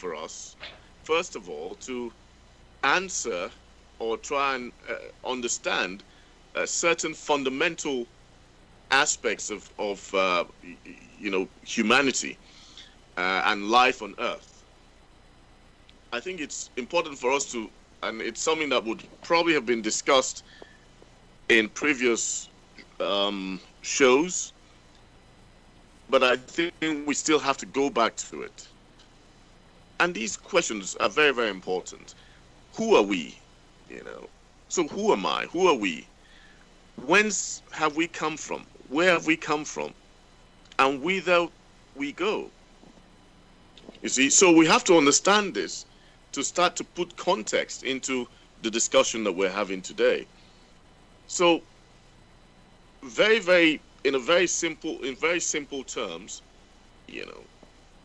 for us, first of all, to answer or try and understand certain fundamental aspects of humanity and life on Earth. I think it's important for us to, and it's something that would probably have been discussed in previous shows, but I think we still have to go back to it. And these questions are very, very important. Who are we? So who am I? Who are we? Whence have we come from? Where have we come from? And whither we go? You see, so we have to understand this to start to put context into the discussion that we're having today. So, in very simple terms,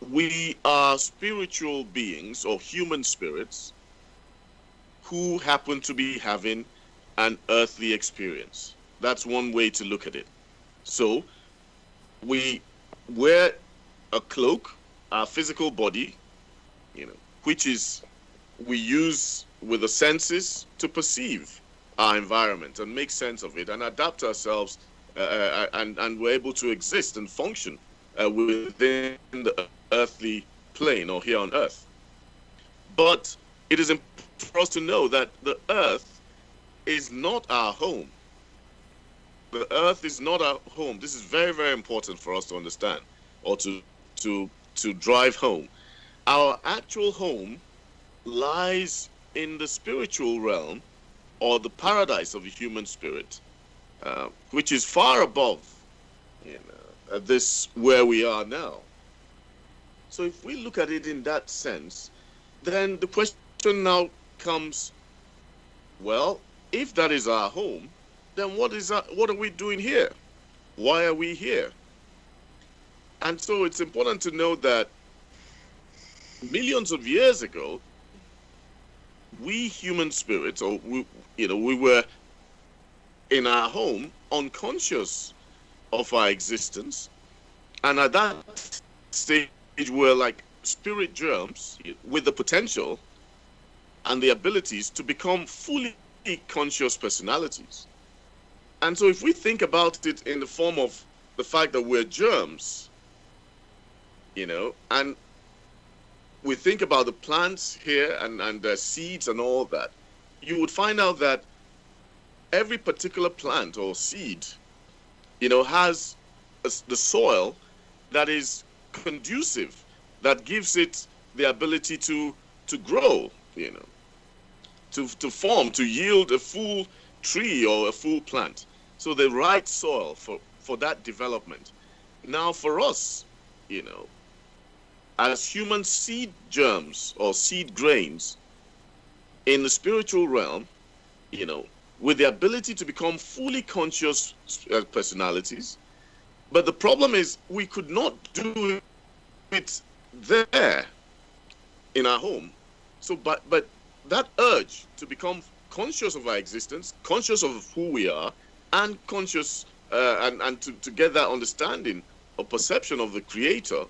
we are spiritual beings or human spirits who happen to be having an earthly experience. That's one way to look at it. So, we wear a cloak, our physical body, which is we use with the senses to perceive our environment and make sense of it and adapt ourselves and we're able to exist and function within the earthly plane or here on Earth. But it is important for us to know that the Earth is not our home. The Earth is not our home. This is very, very important for us to understand or to drive home. Our actual home lies in the spiritual realm or the paradise of the human spirit, which is far above this where we are now. So if we look at it in that sense, then the question now comes, well, if that is our home, then what are we doing here? Why are we here? And so it's important to know that millions of years ago, we human spirits, or we were in our home, unconscious of our existence, and at that stage we're like spirit germs with the potential and the abilities to become fully conscious personalities. And so if we think about it in the form of the fact that we're germs, and we think about the plants here and the seeds and all that, you would find out that every particular plant or seed, has the soil that is conducive, that gives it the ability to grow, to form, to yield a full tree or a full plant. So the right soil for that development. Now for us, as human seed germs or seed grains in the spiritual realm, with the ability to become fully conscious personalities. But the problem is we could not do it there in our home. So, but that urge to become conscious of our existence, conscious of who we are, and conscious and to get that understanding or perception of the Creator,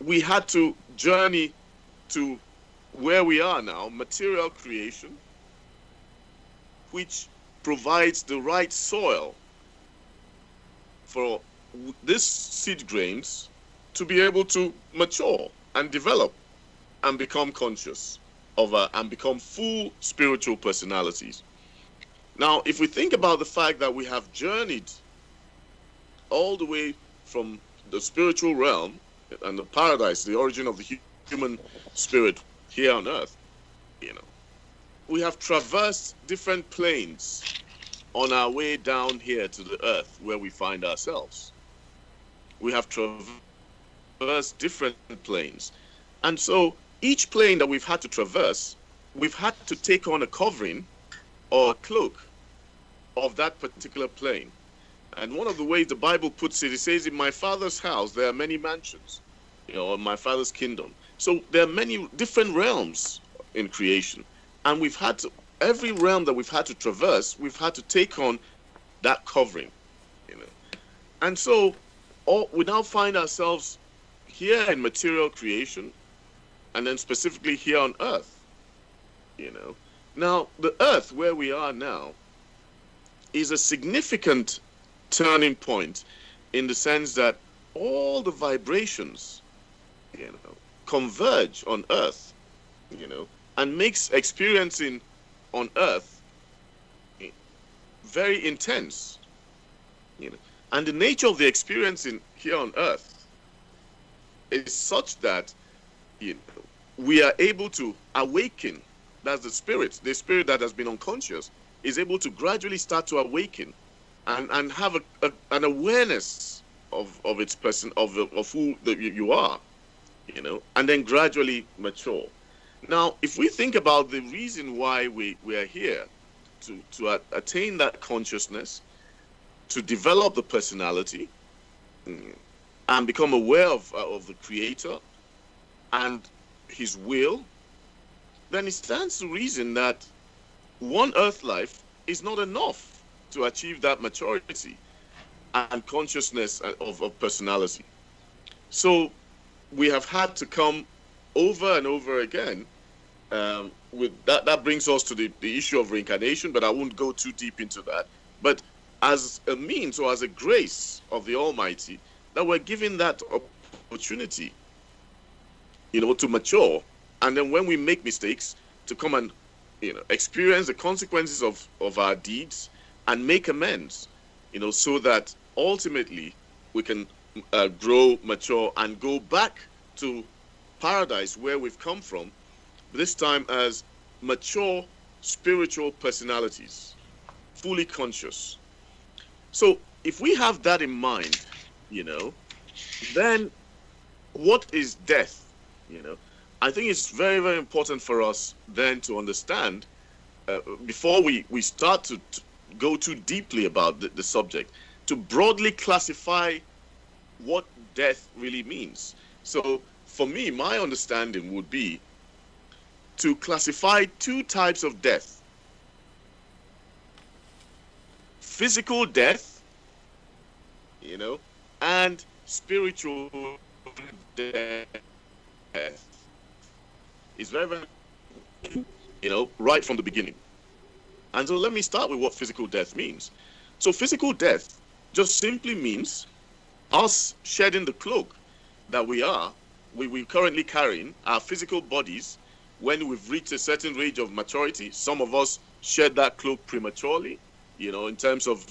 we had to journey to where we are now, material creation, which provides the right soil for these seed grains to be able to mature and develop and become conscious of and become full spiritual personalities. Now, if we think about the fact that we have journeyed all the way from the spiritual realm and the paradise, the origin of the human spirit here on Earth, we have traversed different planes on our way down here to the Earth where we find ourselves. We have traversed different planes. And so each plane that we've had to traverse, we've had to take on a covering or a cloak of that particular plane. And one of the ways the Bible puts it, it says, in my Father's house there are many mansions, in my Father's kingdom. So there are many different realms in creation. And we've had to, every realm that we've had to traverse, we've had to take on that covering, And so we now find ourselves here in material creation, and then specifically here on earth, you know. Now, the earth where we are now is a significant turning point in the sense that all the vibrations, you know, converge on earth, you know, and makes experiencing on earth very intense, you know. And the nature of the experiencing here on earth is such that, you know, we are able to awaken. That's the spirit that has been unconscious is able to gradually start to awaken and have an awareness of its person, of who you are, you know, and then gradually mature. Now, if we think about the reason why we are here, to attain that consciousness, to develop the personality, and become aware of the Creator and His will, then it stands to reason that one earth life is not enough to achieve that maturity and consciousness of personality. So we have had to come over and over again with that brings us to the issue of reincarnation, but I won't go too deep into that. But as a means or as a grace of the Almighty, that we're given that opportunity, you know, to mature, and then when we make mistakes, to come and, you know, experience the consequences of our deeds and make amends, you know, so that ultimately we can grow, mature, and go back to paradise where we've come from, this time as mature spiritual personalities, fully conscious. So if we have that in mind, you know, then what is death? You know, I think it's very, very important for us then to understand, before we start to go too deeply about the subject, to broadly classify what death really means. So for me, my understanding would be to classify two types of death: physical death, you know, and spiritual death. It's very, very, you know, right from the beginning. And so let me start with what physical death means. So physical death just simply means us shedding the cloak that we're currently carrying, our physical bodies. When we've reached a certain age of maturity, some of us shed that cloak prematurely, you know, in terms of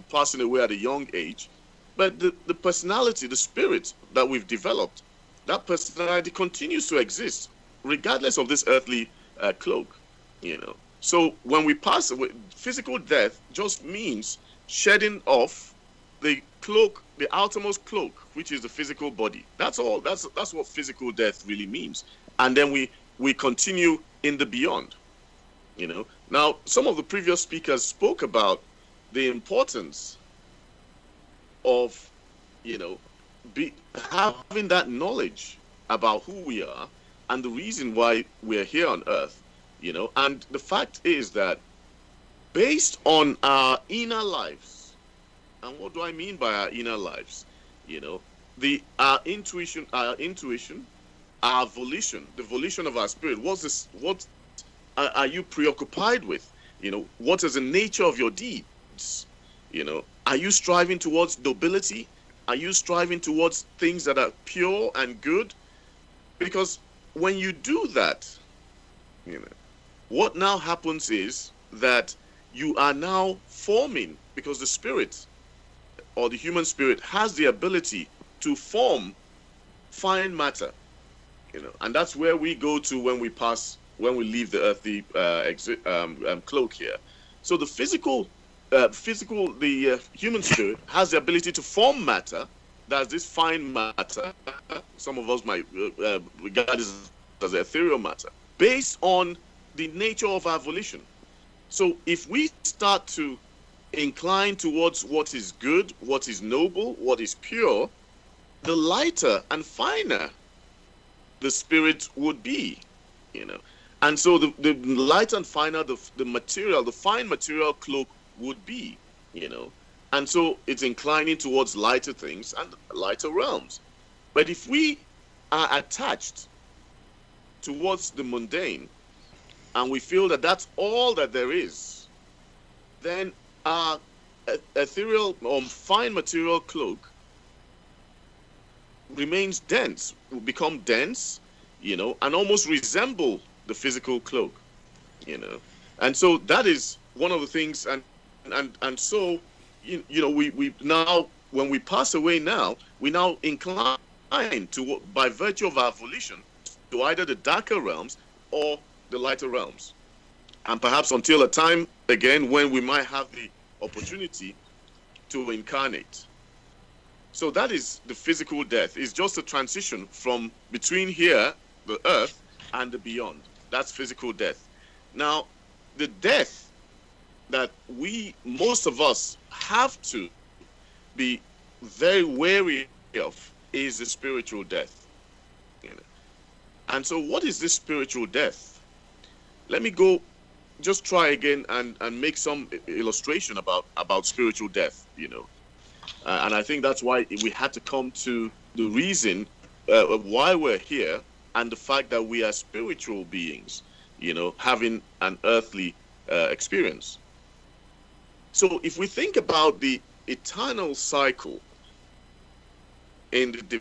passing away at a young age. But the personality, the spirit that we've developed, that personality continues to exist regardless of this earthly cloak, you know. So when we pass away, physical death just means shedding off the cloak, the outermost cloak, which is the physical body. That's all. That's what physical death really means. And then we continue in the beyond, you know. Now, some of the previous speakers spoke about the importance of, you know, having that knowledge about who we are and the reason why we're here on earth, you know. And the fact is that based on our inner lives, and what do I mean by our inner lives? You know, our intuition, our volition, the volition of our spirit. What are you preoccupied with? You know, what is the nature of your deeds? You know, are you striving towards nobility? Are you striving towards things that are pure and good? Because when you do that, you know, what now happens is that you are now forming, because the spirit or the human spirit has the ability to form fine matter, you know, and that's where we go to when we leave the earthly cloak here. So the human spirit has the ability to form matter. That's this fine matter. Some of us might regard it as ethereal matter, based on the nature of our volition. So if we start to incline towards what is good, what is noble, what is pure, the lighter and finer the spirit would be, you know. And so the lighter and finer the material, the fine material cloak would be, you know. And so it's inclining towards lighter things and lighter realms. But if we are attached towards the mundane, and we feel that that's all that there is, then our ethereal or fine material cloak remains dense, will become dense, and almost resemble the physical cloak, And so that is one of the things, and so, we now, when we pass away now, we now incline to, by virtue of our volition, to either the darker realms or the lighter realms. And perhaps until a time, again, when we might have the opportunity to incarnate. So that is the physical death. It's just a transition from between here, the earth, and the beyond. That's physical death. Now, the death that most of us have to be very wary of is the spiritual death. And so what is this spiritual death? Let me just try again and make some illustration about spiritual death, and I think that's why we had to come to the reason of why we're here, and the fact that we are spiritual beings, having an earthly experience. So if we think about the eternal cycle in the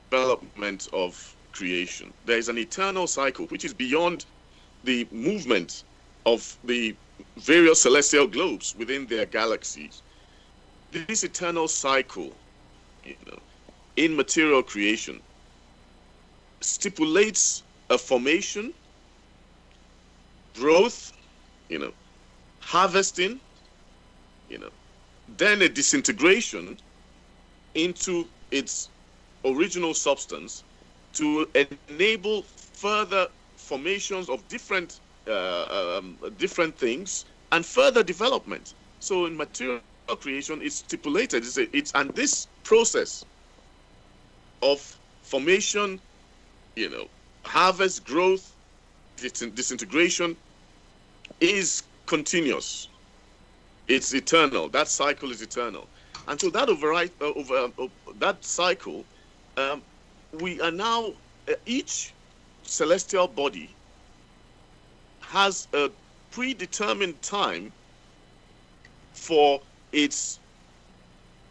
development of creation, there is an eternal cycle which is beyond the movement of the various celestial globes within their galaxies. This eternal cycle, in material creation, stipulates a formation, growth, harvesting, then a disintegration into its original substance to enable further formations of different things and further development. So in material creation, it's stipulated. And this process of formation, harvest, growth, disintegration is continuous. It's eternal. That cycle is eternal. And so that that cycle, we are now, each celestial body has a predetermined time for its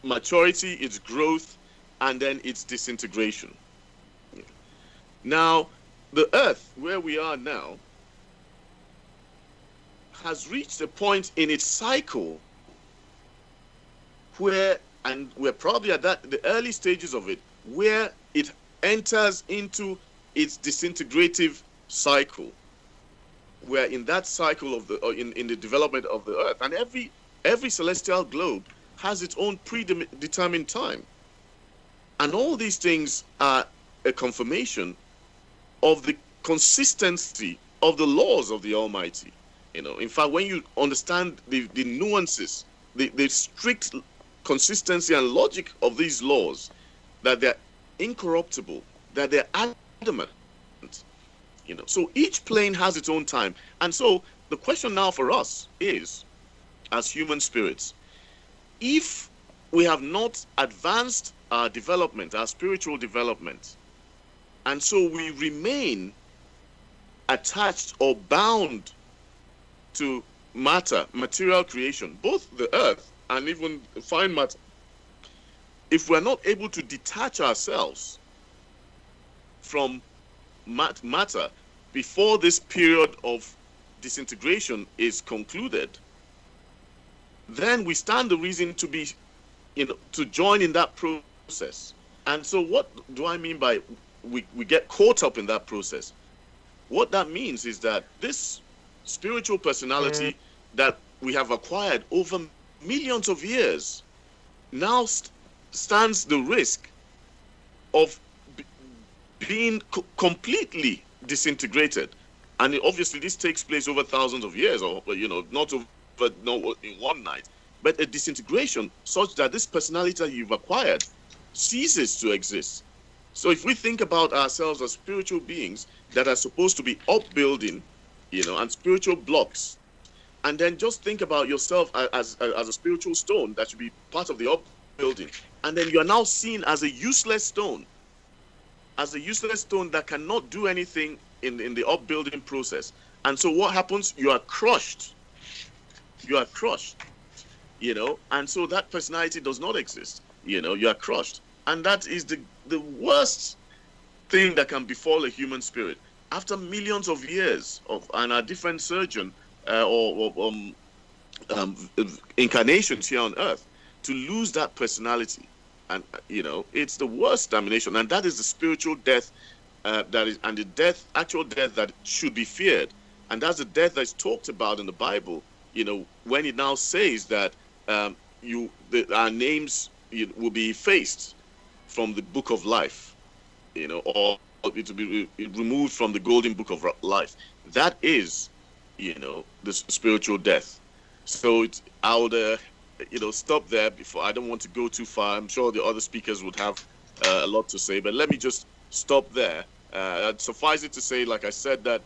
maturity, its growth, and then its disintegration. Now, the Earth, where we are now, has reached a point in its cycle where, and we're probably at the early stages of it, where it enters into its disintegrative cycle. We're in that cycle of in the development of the Earth, and every celestial globe has its own predetermined time, and all these things are a confirmation of the consistency of the laws of the Almighty. In fact, when you understand the nuances, the strict consistency and logic of these laws, that they're incorruptible, that they're adamant. So each plane has its own time. And so the question now for us is, as human spirits, if we have not advanced our development, our spiritual development, and so we remain attached or bound to matter, material creation, both the earth and even fine matter, if we're not able to detach ourselves from matter before this period of disintegration is concluded, then we stand the reason to be, to join in that process. And so what do I mean by we get caught up in that process? What that means is that this spiritual personality that we have acquired over millions of years now stands the risk of being completely disintegrated. And obviously this takes place over thousands of years, or not in one night, but a disintegration such that this personality that you've acquired ceases to exist. So if we think about ourselves as spiritual beings that are supposed to be upbuilding, and spiritual blocks, and then just think about yourself as a spiritual stone that should be part of the upbuilding, and then you are now seen as a useless stone that cannot do anything in the upbuilding process. And so what happens? You are crushed. You are crushed, you know, and so that personality does not exist. You know, you are crushed. And that is the worst thing that can befall a human spirit. After millions of years of and a different surgeon incarnations here on earth, to lose that personality, and you know, it's the worst damnation, and that is the spiritual death that is, and the actual death that should be feared, and that's the death that's talked about in the Bible. You know, when it now says that our names will be effaced from the book of life, you know, or it will be removed from the golden book of life. That is, you know, the spiritual death. So I would, you know, stop there before. I don't want to go too far. I'm sure the other speakers would have a lot to say, but let me just stop there. Suffice it to say, like I said, that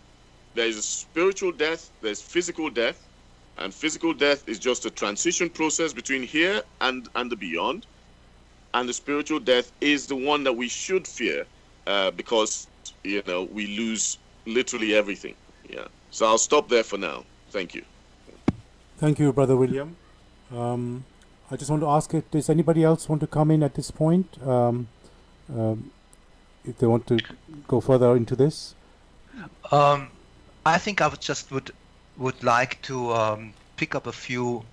there is a spiritual death, there's physical death, and physical death is just a transition process between here and the beyond. And the spiritual death is the one that we should fear, because, you know, we lose literally everything. Yeah. So I'll stop there for now. Thank you. Thank you, Brother William. I just want to ask if does anybody else want to come in at this point? If they want to go further into this? I think I would like to pick up a few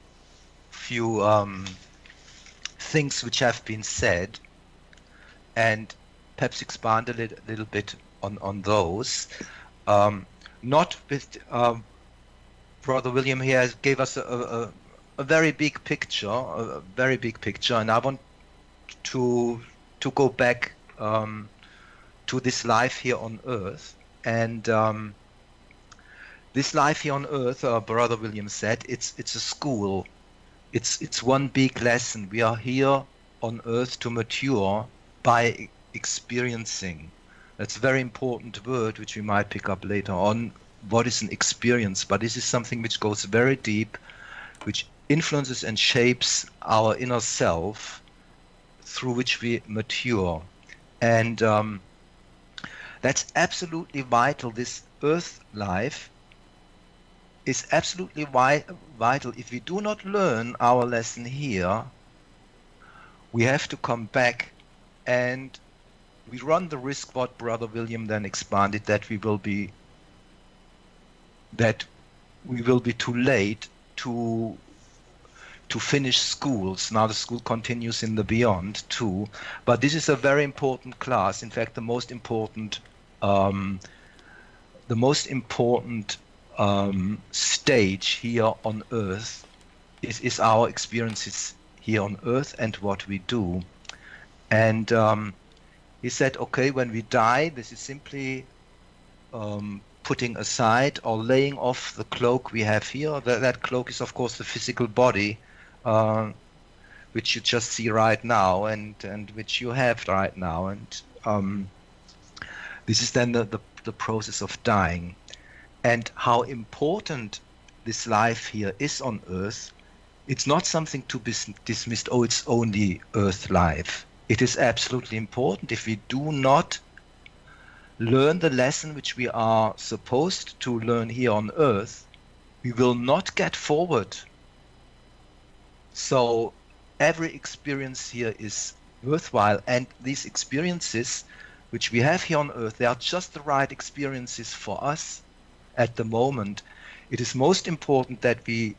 things which have been said, and perhaps expand a little bit on those. Not with Brother William here gave us a very big picture, and I want to go back to this life here on earth. And this life here on earth, Brother William said, it's a school. It's one big lesson. We are here on earth to mature by experiencing. That's a very important word which we might pick up later on. What is an experience? But this is something which goes very deep, which influences and shapes our inner self, through which we mature. And that's absolutely vital. This earth life is absolutely vital. If we do not learn our lesson here, we have to come back, and we run the risk, what Brother William then expanded, that we will be too late to finish schools. Now the school continues in the beyond too, but this is a very important class. In fact, the most important stage here on earth is our experiences here on earth and what we do. And he said, okay, when we die, this is simply putting aside or laying off the cloak we have here. That cloak is, of course, the physical body, which you just see right now, and which you have right now. And this is then the process of dying. And how important this life here is on earth, it's not something to be dismissed, oh, it's only earth life. It is absolutely important. If we do not learn the lesson which we are supposed to learn here on earth, we will not get forward. So every experience here is worthwhile, and these experiences which we have here on earth, they are just the right experiences for us at the moment. It is most important that we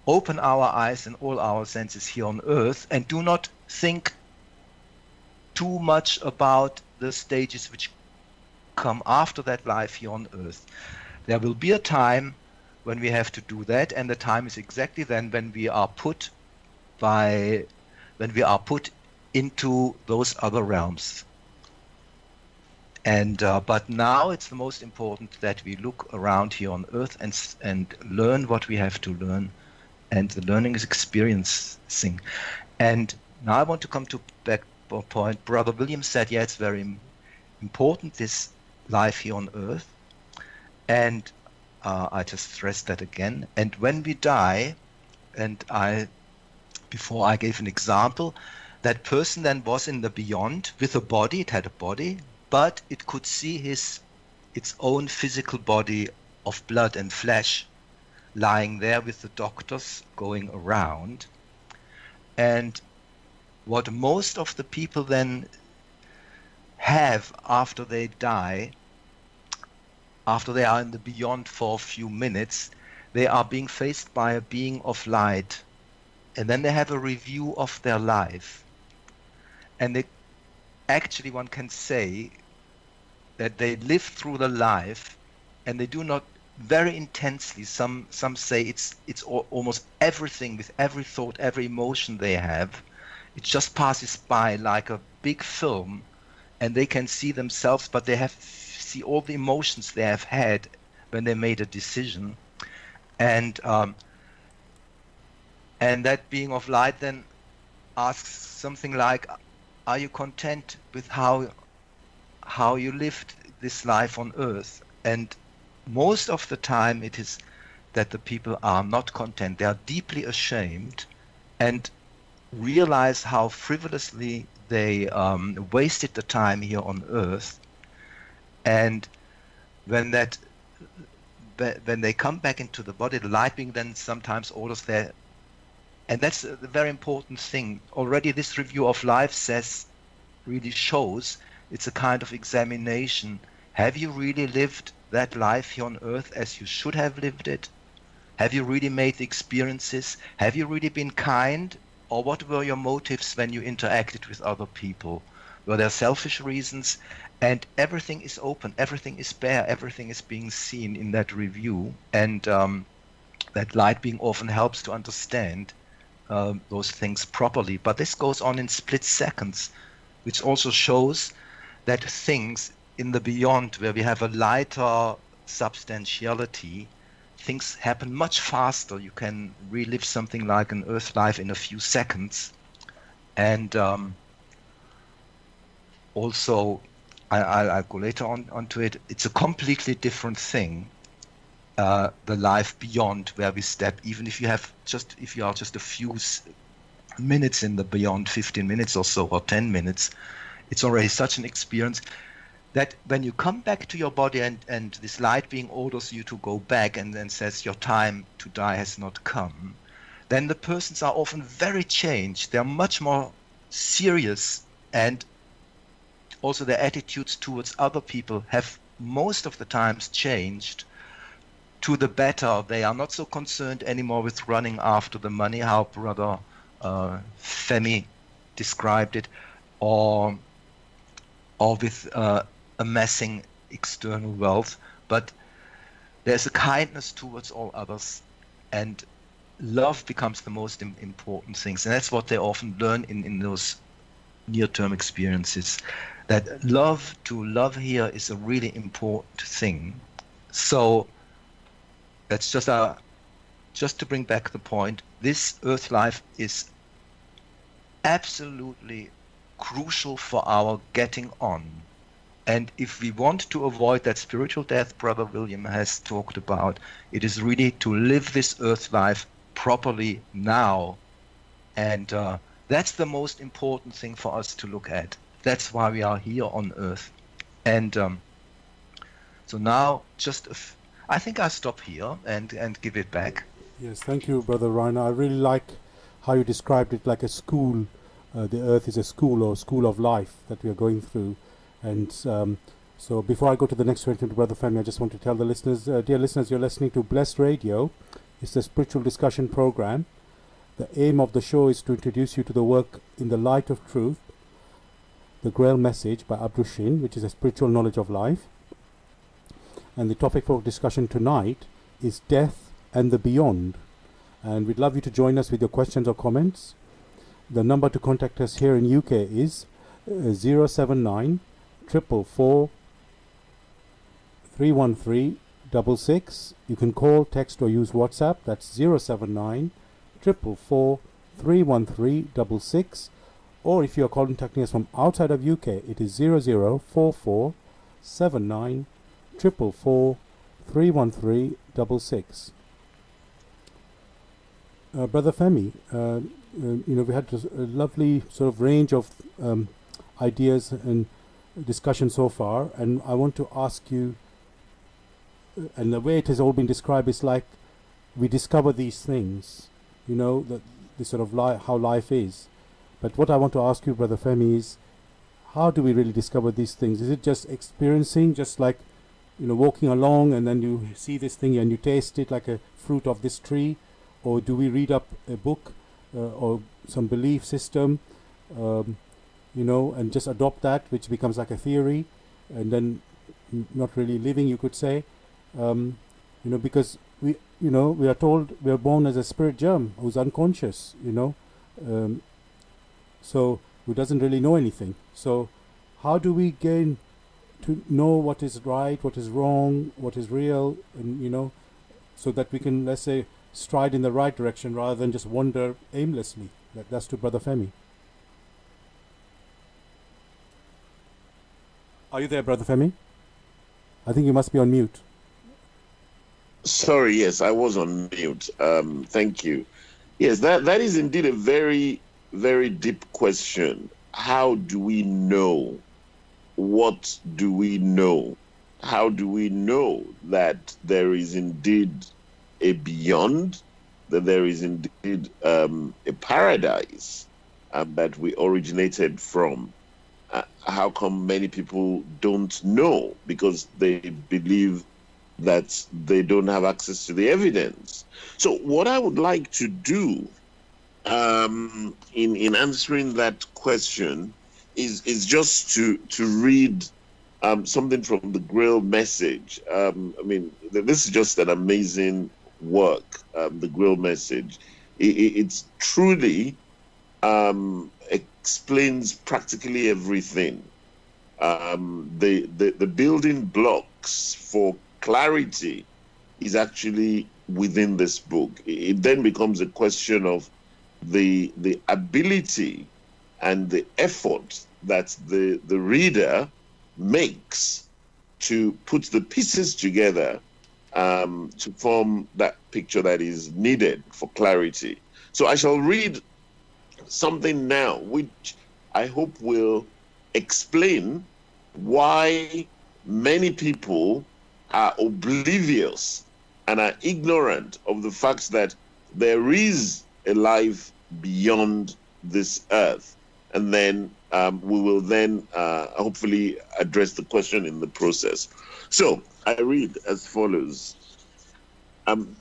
open our eyes and all our senses here on earth and do not think too much about the stages which come after that life here on earth. There will be a time when we have to do that, and the time is exactly then when we are put into those other realms. And but now it's the most important that we look around here on earth and learn what we have to learn, and the learning is experiencing. And now I want to come to back point. Brother William said, yeah, it's very important, this life here on earth, and I just stressed that again. And when we die, and before I gave an example, that person then was in the beyond with a body. It had a body, but it could see his its own physical body of blood and flesh lying there with the doctors going around. And what most of the people then have after they die, after they are in the beyond for a few minutes, they are being faced by a being of light. And then they have a review of their life. And they, actually one can say that they live through the life, and they do not very intensely. Some say it's almost everything, with every thought, every emotion they have. It just passes by like a big film, and they can see themselves, but they see all the emotions they have had when they made a decision. And that being of light then asks something like, are you content with how you lived this life on earth? And most of the time it is that the people are not content. They are deeply ashamed and realize how frivolously they wasted the time here on earth. And when they come back into the body, the light being then sometimes orders their, and that's the very important thing. Already this review of life really shows it's a kind of examination. Have you really lived that life here on earth as you should have lived it? Have you really made the experiences? Have you really been kind? Or what were your motives when you interacted with other people? Were there selfish reasons? And everything is open, everything is bare, everything is being seen in that review. And that light being often helps to understand those things properly. But this goes on in split seconds, which also shows that things in the beyond, where we have a lighter substantiality, things happen much faster. You can relive something like an earth life in a few seconds. And also, I'll go later onto it, it's a completely different thing, the life beyond, where we step, even if you are just a few minutes in the beyond, 15 minutes or so, or 10 minutes, it's already such an experience that when you come back to your body and this light being orders you to go back and then says your time to die has not come, then the persons are often very changed. They're much more serious, and also their attitudes towards other people have most of the times changed to the better. They are not so concerned anymore with running after the money, how Brother Femi described it, or with amassing external wealth, but there's a kindness towards all others, and love becomes the most important things. And that's what they often learn in those near-term experiences, that to love here is a really important thing. So that's just to bring back the point, this earth life is absolutely crucial for our getting on. And if we want to avoid that spiritual death Brother William has talked about, it is really to live this earth life properly now. And that's the most important thing for us to look at. That's why we are here on earth. And so now I think I'll stop here and give it back. Yes, thank you, Brother Rainer. I really like how you described it like a school. The earth is a school, or school of life that we are going through. And so before I go to the next question to Brother Femi, I just want to tell the listeners, dear listeners, you're listening to Blessradio. It's the spiritual discussion program. The aim of the show is to introduce you to the work In the Light of Truth, the GRAIL message by Abdul Shin, which is a spiritual knowledge of life. And the topic for discussion tonight is death and the beyond. And we'd love you to join us with your questions or comments. The number to contact us here in UK is 079 444 313 66. You can call, text or use WhatsApp. That's 079 444 313 66. Or if you are contacting us from outside of UK, it is 0044 79 444 313 66. Brother Femi, we had a lovely sort of range of ideas and discussion so far, and I want to ask you and the way it has all been described is like we discover these things, you know, the sort of how life is. But what I want to ask you, Brother Femi, is how do we really discover these things? Is it just experiencing, just like, you know, walking along and then you see this thing and you taste it like a fruit of this tree? Or do we read up a book or some belief system, you know, and just adopt that, which becomes like a theory, and then not really living, you could say, you know, because we are told we are born as a spirit germ who's unconscious, you know, so who doesn't really know anything. So how do we gain to know what is right, what is wrong, what is real, and, you know, so that we can, let's say, stride in the right direction rather than just wander aimlessly? That's to Brother Femi. Are you there, Brother Femi? I think you must be on mute. Sorry, yes, I was on mute. Thank you. Yes, that is indeed a very, very deep question. How do we know? What do we know? How do we know that there is indeed a beyond, that there is indeed a paradise that we originated from? How come many people don't know? Because they believe that they don't have access to the evidence. So what I would like to do in answering that question is just to read something from the GRAIL message. I mean, this is just an amazing work, the GRAIL message. It's truly explains practically everything. The building blocks for clarity is actually within this book. It then becomes a question of the ability and the effort that the reader makes to put the pieces together to form that picture that is needed for clarity. So I shall read something now which I hope will explain why many people are oblivious and are ignorant of the fact that there is a life beyond this earth. And then we will then hopefully address the question in the process. So I read as follows.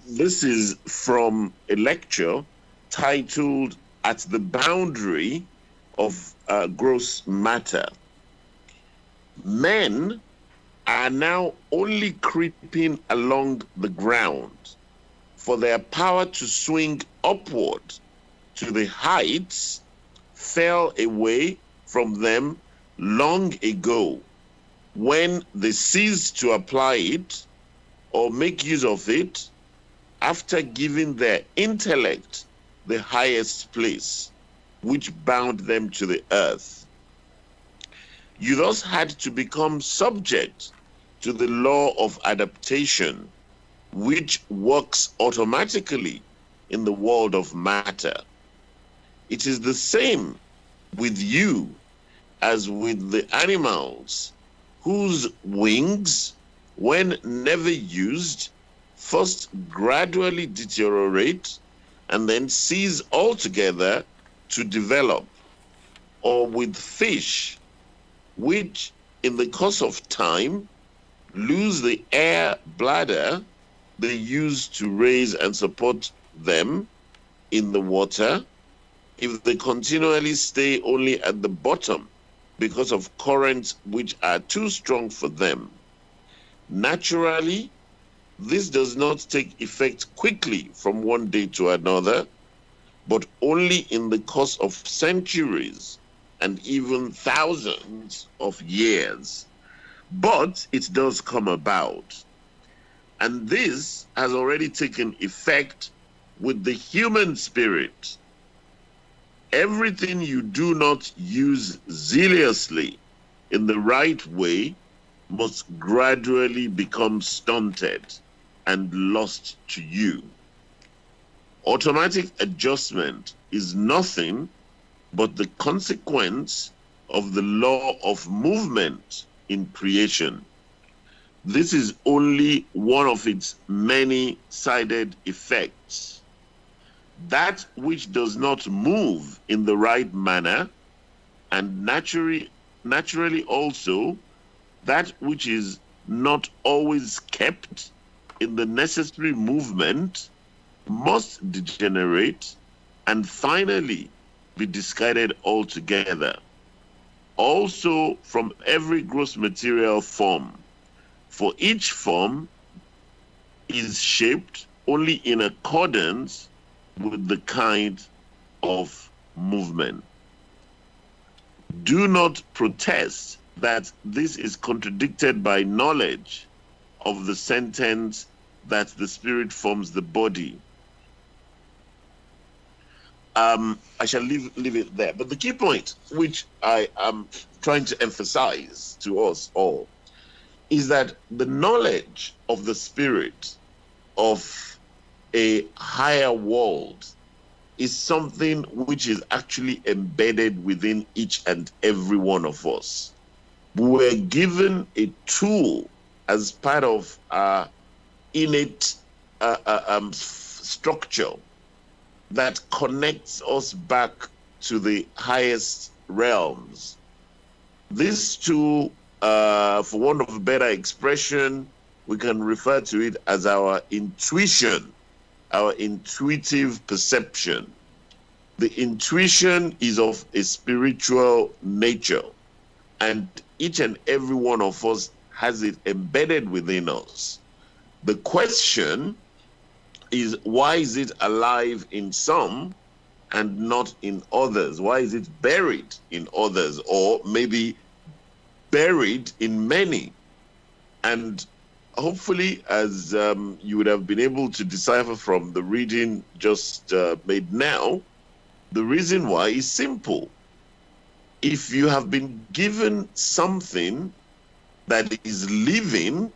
This is from a lecture titled "At the Boundary of Gross Matter." Men are now only creeping along the ground, for their power to swing upward to the heights fell away from them long ago, when they ceased to apply it or make use of it after giving their intellect the highest place, which bound them to the earth. You thus had to become subject to the law of adaptation, which works automatically in the world of matter. It is the same with you as with the animals, whose wings, when never used, first gradually deteriorate and then cease altogether to develop, or with fish, which in the course of time lose the air bladder they use to raise and support them in the water, if they continually stay only at the bottom because of currents which are too strong for them. Naturally, this does not take effect quickly from one day to another, but only in the course of centuries and even thousands of years. But it does come about. And this has already taken effect with the human spirit. Everything you do not use zealously in the right way must gradually become stunted and lost to you. Automatic adjustment is nothing but the consequence of the law of movement in creation. This is only one of its many-sided effects. That which does not move in the right manner, and naturally also that which is not always kept in the necessary movement, must degenerate and finally be discarded altogether. Also from every gross material form, for each form is shaped only in accordance with the kind of movement. Do not protest that this is contradicted by knowledge of the sentence that the spirit forms the body. I shall leave it there. But the key point, which I am trying to emphasize to us all, is that the knowledge of the spirit of a higher world is something which is actually embedded within each and every one of us. We were given a tool as part of our innate structure that connects us back to the highest realms. This tool, for want of a better expression, we can refer to it as our intuition, our intuitive perception. The intuition is of a spiritual nature, and each and every one of us has it embedded within us. The question is, why is it alive in some and not in others? Why is it buried in others, or maybe buried in many? And hopefully, as you would have been able to decipher from the reading just made now, the reason why is simple. If you have been given something that is living,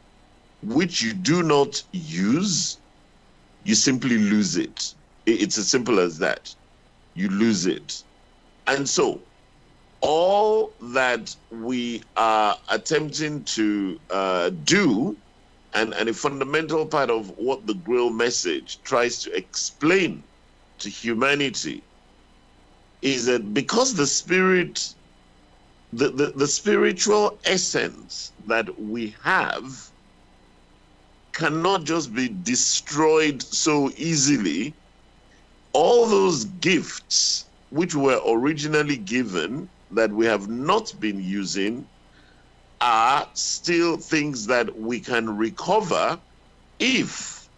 which you do not use, you simply lose it. It's as simple as that. You lose it. And so, all that we are attempting to do, and a fundamental part of what the GRAIL message tries to explain to humanity, is that because the spirit, the spiritual essence that we have cannot just be destroyed so easily, all those gifts which were originally given that we have not been using are still things that we can recover if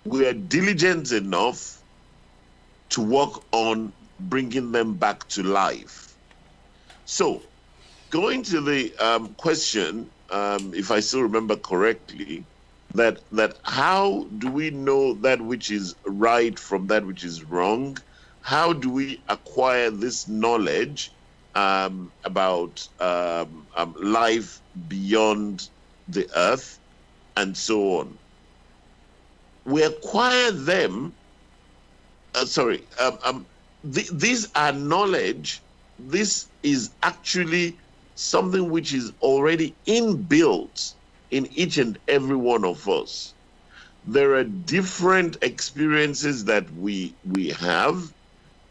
we are diligent enough to work on bringing them back to life. So, going to the question, if I still remember correctly, that how do we know that which is right from that which is wrong? How do we acquire this knowledge about life beyond the earth and so on? We acquire them, these are knowledge. This is actually something which is already inbuilt in each and every one of us. There are different experiences that we have,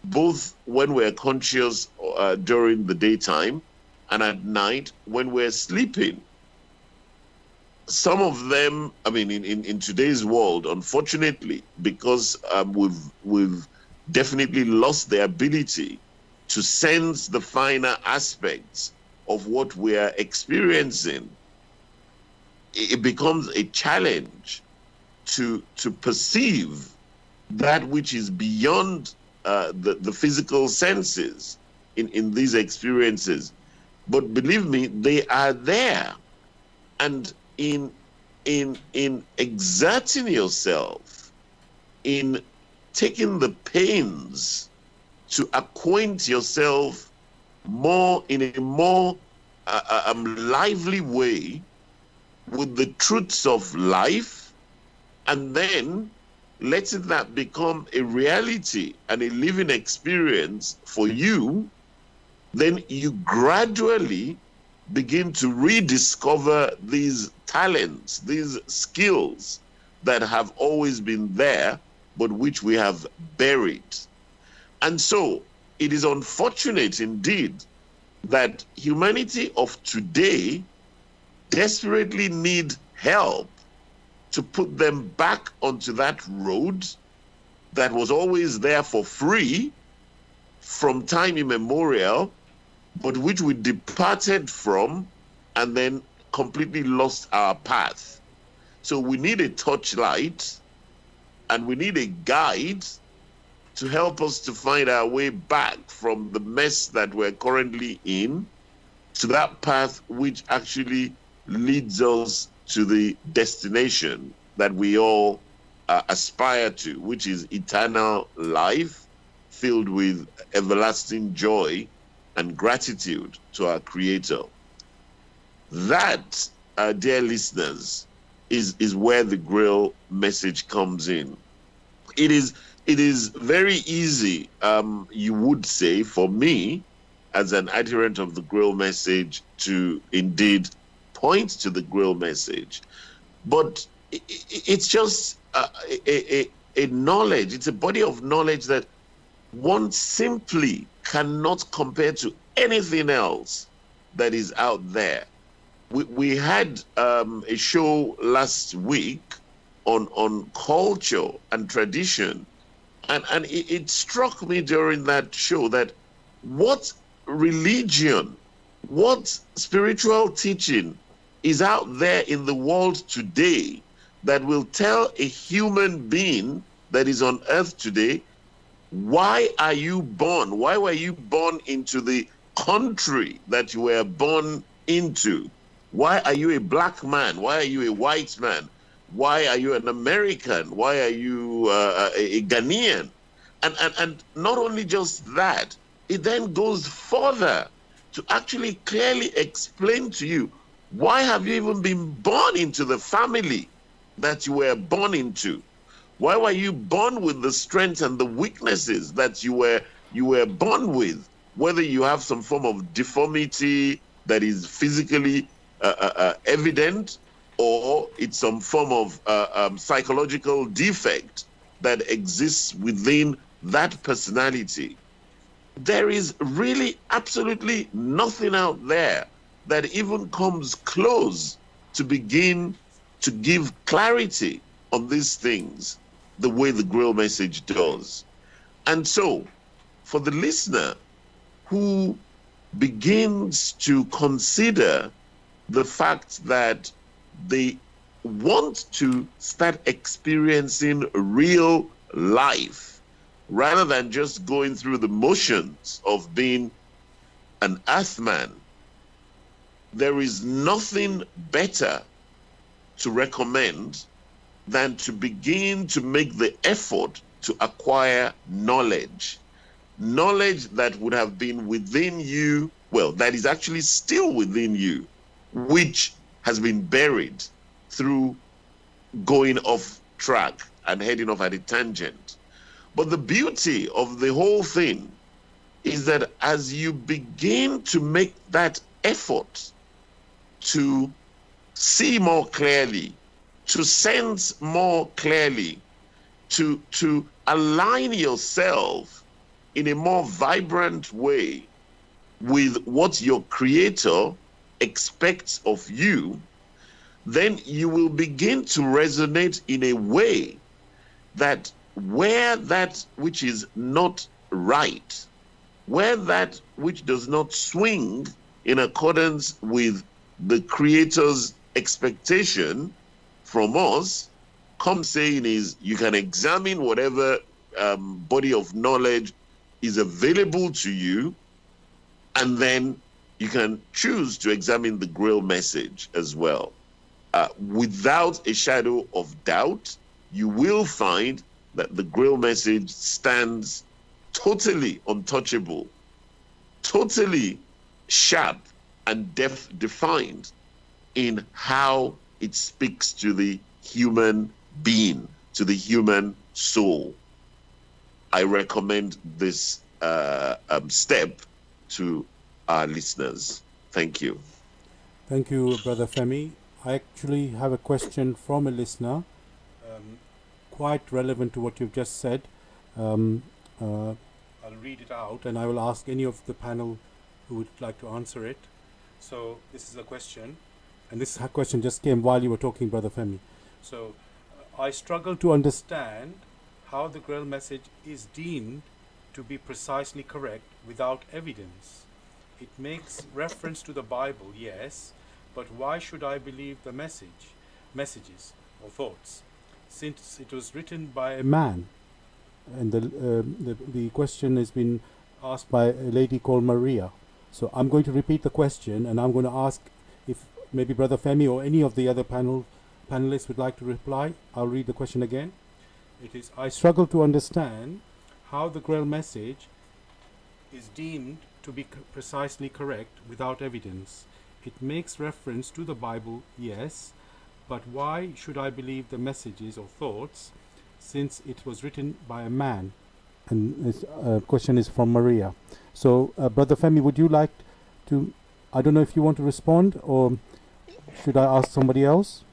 both when we're conscious during the daytime and at night when we're sleeping. Some of them, I mean, in today's world, unfortunately, because we've definitely lost the ability to sense the finer aspects of what we are experiencing, it becomes a challenge to perceive that which is beyond the physical senses in these experiences. But believe me, they are there. And in exerting yourself, in taking the pains to acquaint yourself more in a more lively way with the truths of life, and then letting that become a reality and a living experience for you, then you gradually begin to rediscover these talents, these skills that have always been there, but which we have buried. And so it is unfortunate indeed that humanity of today desperately need help to put them back onto that road that was always there for free from time immemorial, but which we departed from and then completely lost our path. So we need a torchlight and we need a guide to help us to find our way back from the mess that we're currently in to that path which actually leads us to the destination that we all aspire to, which is eternal life filled with everlasting joy and gratitude to our Creator. That, dear listeners, is where the GRAIL message comes in. It is very easy, you would say, for me, as an adherent of the GRAIL message, to indeed point to the GRAIL message. But it's just a knowledge, it's a body of knowledge that one simply cannot compare to anything else that is out there. We had a show last week on culture and tradition, and it struck me during that show that what religion, what spiritual teaching is out there in the world today that will tell a human being that is on earth today, why are you born? Why were you born into the country that you were born into? Why are you a black man? Why are you a white man? Why are you an American? Why are you a Ghanaian? And not only just that, it then goes further to actually clearly explain to you, why have you even been born into the family that you were born into? Why were you born with the strengths and the weaknesses that you were born with? Whether you have some form of deformity that is physically evident, or it's some form of psychological defect that exists within that personality. There is really absolutely nothing out there that even comes close to begin to give clarity on these things the way the GRAIL message does. And so, for the listener who begins to consider the fact that they want to start experiencing real life rather than just going through the motions of being an earthman, there is nothing better to recommend than to begin to make the effort to acquire knowledge. Knowledge that would have been within you, well, that is actually still within you, which has been buried through going off track and heading off at a tangent. But the beauty of the whole thing is that as you begin to make that effort to see more clearly, to sense more clearly, to align yourself in a more vibrant way with what your Creator expects of you, then you will begin to resonate in a way that where that which is not right, where that which does not swing in accordance with the Creator's expectation from us, come saying is, you can examine whatever body of knowledge is available to you, and then you can choose to examine the GRAIL message as well. Without a shadow of doubt, you will find that the GRAIL message stands totally untouchable, totally sharp and defined in how it speaks to the human being, to the human soul. I recommend this step to our listeners. Thank you. Thank you, Brother Femi. I actually have a question from a listener, quite relevant to what you've just said. I'll read it out and I will ask any of the panel who would like to answer it. So this is a question, and this question just came while you were talking, Brother Femi. So I struggle to understand how the GRAIL message is deemed to be precisely correct without evidence. It makes reference to the Bible, yes, but why should I believe the messages or thoughts, since it was written by a man? And the question has been asked by a lady called Maria. So I'm going to repeat the question, and I'm going to ask if maybe Brother Femi or any of the other panelists would like to reply. I'll read the question again. It is, I struggle to understand how the GRAIL message is deemed to be precisely correct without evidence. It makes reference to the Bible, yes, but why should I believe the messages or thoughts, since it was written by a man? And this question is from Maria. So, Brother Femi, would you like to, I don't know if you want to respond, or should I ask somebody else?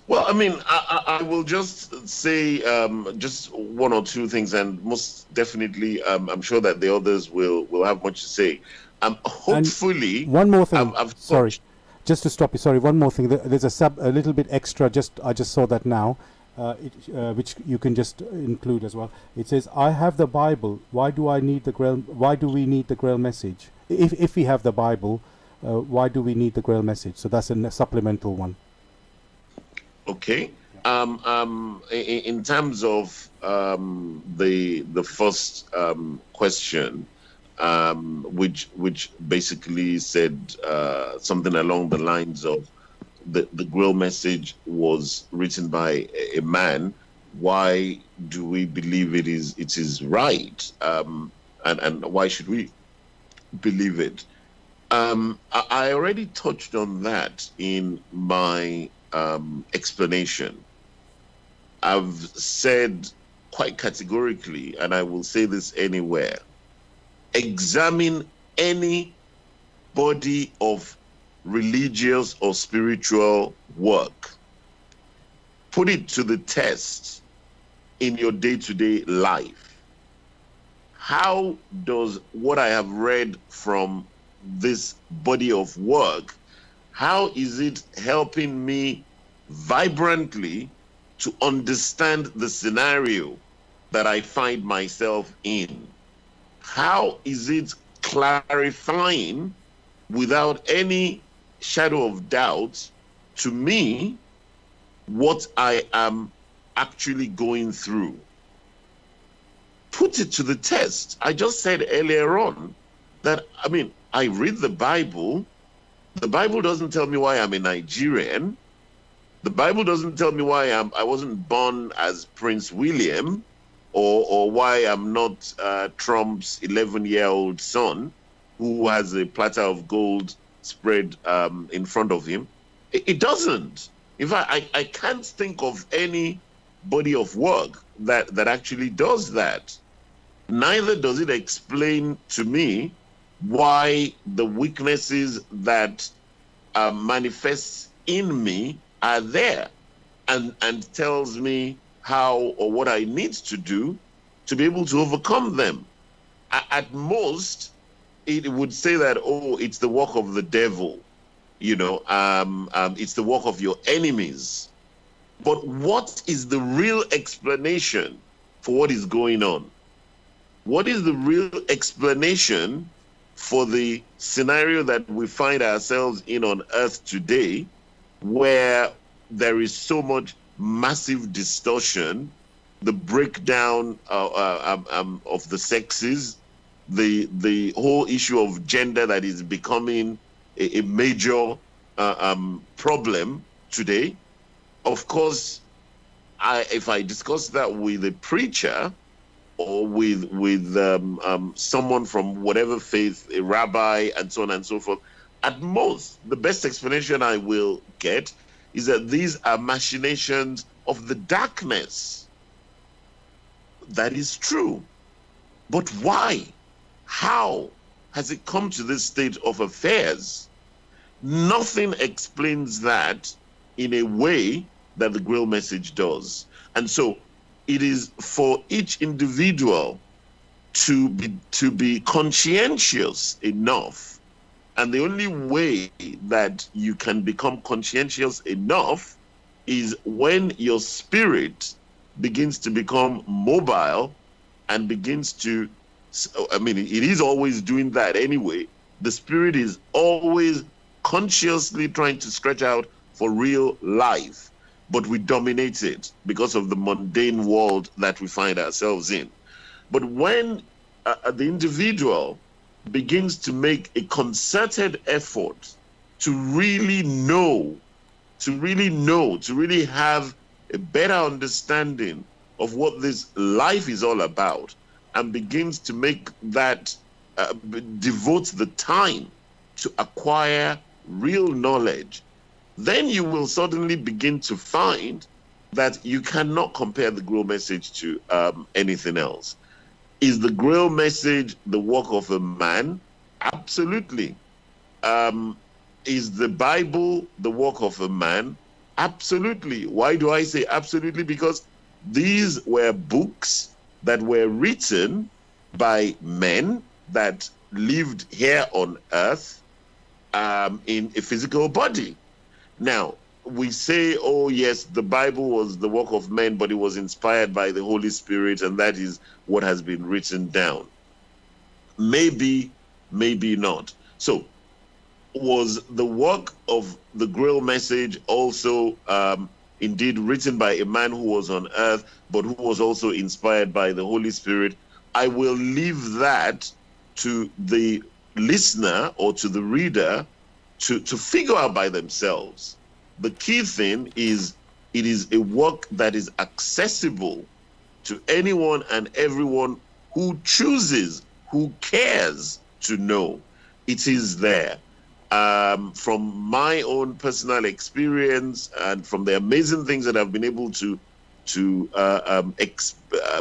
Well, I mean, I will just say just one or two things, and most definitely, I'm sure that the others will have much to say. Hopefully, and one more thing. Sorry, just to stop you. Sorry, one more thing. There's a little bit extra. I just saw that now, which you can just include as well. It says, "I have the Bible. Why do I need the GRAIL? Why do we need the GRAIL message? If we have the Bible, why do we need the GRAIL message?" So that's a supplemental one. Okay. In terms of the first question, which basically said something along the lines of the GRAIL message was written by a man. Why do we believe it is right? And why should we believe it? I already touched on that in my explanation. I've said quite categorically, and I will say this anywhere, examine any body of religious or spiritual work, put it to the test in your day-to-day life. How does what I have read from this body of work, how is it helping me vibrantly to understand the scenario that I find myself in? How is it clarifying without any shadow of doubt to me what I am actually going through? Put it to the test. I just said earlier on that, I mean, I read the Bible. The Bible doesn't tell me why I'm a Nigerian. The Bible doesn't tell me why I wasn't born as Prince William, or why I'm not Trump's 11-year-old son who has a platter of gold spread in front of him. It doesn't. In fact, I can't think of any body of work that actually does that. Neither does it explain to me why the weaknesses that manifest in me are there, and tells me how or what I need to do to be able to overcome them. At most, it would say that, oh, it's the work of the devil, it's the work of your enemies. But what is the real explanation for what is going on? What is the real explanation for the scenario that we find ourselves in on earth today, where there is so much massive distortion, the breakdown of the sexes, the whole issue of gender that is becoming a major problem today? Of course, if I discuss that with a preacher or with someone from whatever faith, a rabbi, and so on and so forth, at most, the best explanation I will get is that these are machinations of the darkness. That is true. But why? How has it come to this state of affairs? Nothing explains that in a way that the GRAIL message does. And so it is for each individual to be conscientious enough. And the only way that you can become conscientious enough is when your spirit begins to become mobile and begins to, I mean, it is always doing that anyway. The spirit is always consciously trying to stretch out for real life, but we dominate it because of the mundane world that we find ourselves in. But when the individual begins to make a concerted effort to really know, to really have a better understanding of what this life is all about, and begins to make that, devote the time to acquire real knowledge, then you will suddenly begin to find that you cannot compare the GRAIL message to anything else. Is the GRAIL message the work of a man? Absolutely. Is the Bible the work of a man? Absolutely. Why do I say absolutely? Because these were books that were written by men that lived here on earth in a physical body. Now, we say, oh yes, the Bible was the work of men, but it was inspired by the Holy Spirit, and that is what has been written down. Maybe, maybe not. So, was the work of the GRAIL message also indeed written by a man who was on earth, but who was also inspired by the Holy Spirit? I will leave that to the listener or to the reader to figure out by themselves. The key thing is it is a work that is accessible to anyone and everyone who chooses, who cares to know. It is there. From my own personal experience and from the amazing things that I've been able to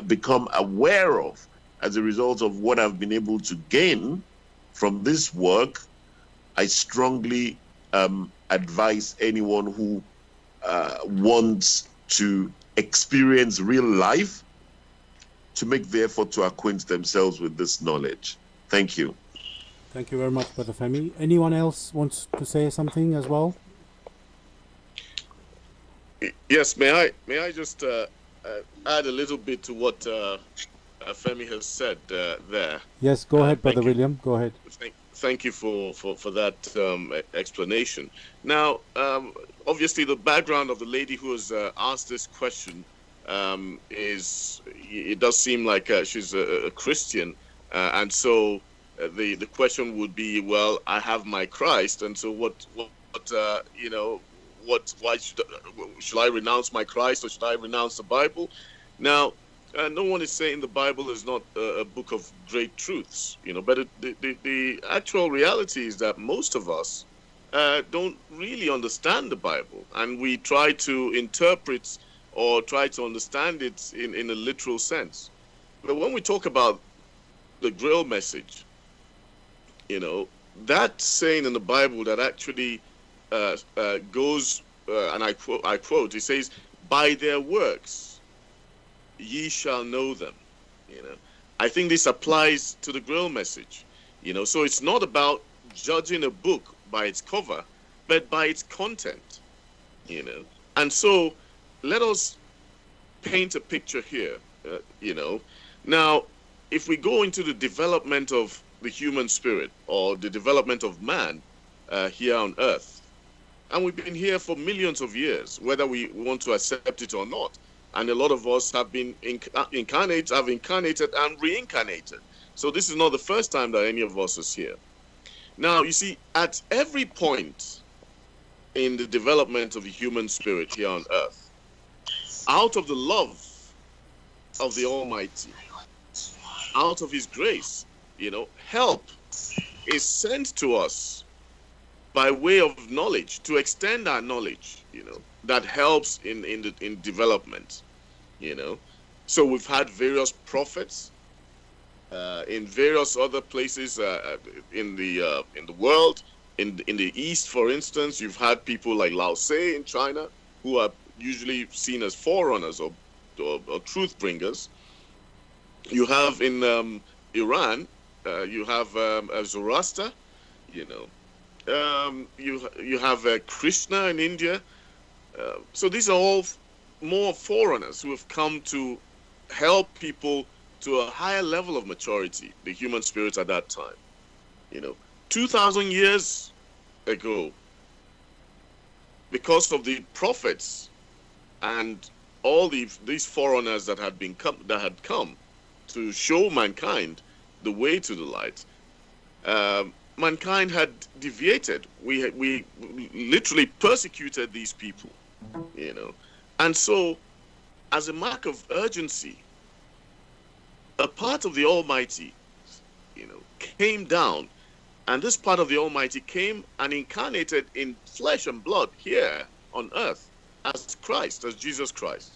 become aware of as a result of what I've been able to gain from this work, I strongly advise anyone who wants to experience real life to make the effort to acquaint themselves with this knowledge. Thank you. Thank you very much, Brother Femi. Anyone else wants to say something as well? Yes, may I just add a little bit to what Femi has said there? Yes, go ahead, Brother William. Go ahead. Thank you for that explanation. Now, obviously, the background of the lady who has asked this question is, it does seem like she's a Christian, and so the question would be, well, I have my Christ, and so what you know, why should I renounce my Christ, or should I renounce the Bible? Now, no one is saying the Bible is not a book of great truths, you know, but the actual reality is that most of us don't really understand the Bible, and we try to interpret or try to understand it in a literal sense. But when we talk about the GRAIL message, you know, that saying in the Bible that actually goes, and I quote, it says, "By their works ye shall know them." You know, I think this applies to the GRAIL message. You know, so it's not about judging a book by its cover, but by its content. You know, and so let us paint a picture here. You know, now if we go into the development of the human spirit, or the development of man here on earth, and we've been here for millions of years, whether we want to accept it or not. And a lot of us have been incarnated and reincarnated. So this is not the first time that any of us is here. Now, you see, at every point in the development of the human spirit here on earth, out of the love of the Almighty, out of His grace, you know, help is sent to us by way of knowledge, to extend our knowledge, you know, that helps in development, you know. So we've had various prophets in various other places in the world, in the East, for instance, you've had people like Lao Tse in China, who are usually seen as forerunners or truth bringers. You have in Iran, you have Zoroaster, you know. You have Krishna in India. So these are all more forerunners who have come to help people to a higher level of maturity, the human spirit at that time. You know, 2,000 years ago, because of the prophets and all these forerunners that had come to show mankind the way to the light, mankind had deviated. We literally persecuted these people, you know. And so, as a mark of urgency, a part of the Almighty, you know, came down, and this part of the Almighty came and incarnated in flesh and blood here on earth as Christ, as Jesus Christ,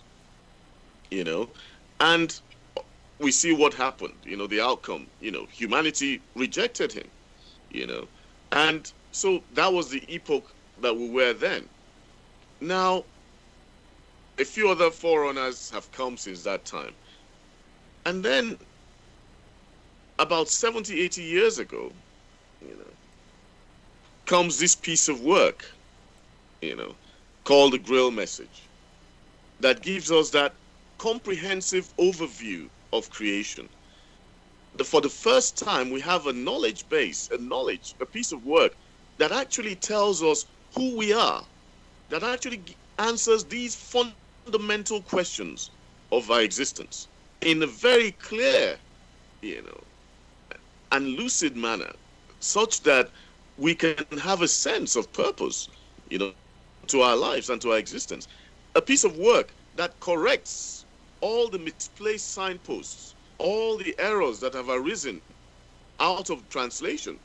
you know. And we see what happened, you know, the outcome, you know, humanity rejected him, you know. And so that was the epoch that we were then. Now, a few other forerunners have come since that time. And then, about 70, 80 years ago, you know, comes this piece of work, you know, called the GRAIL message, that gives us that comprehensive overview of creation. For the first time, we have a knowledge base, a piece of work that actually tells us who we are, that actually answers these fundamental questions of our existence in a very clear, you know, and lucid manner, such that we can have a sense of purpose, you know, to our lives and to our existence. A piece of work that corrects all the misplaced signposts, all the errors that have arisen out of translation.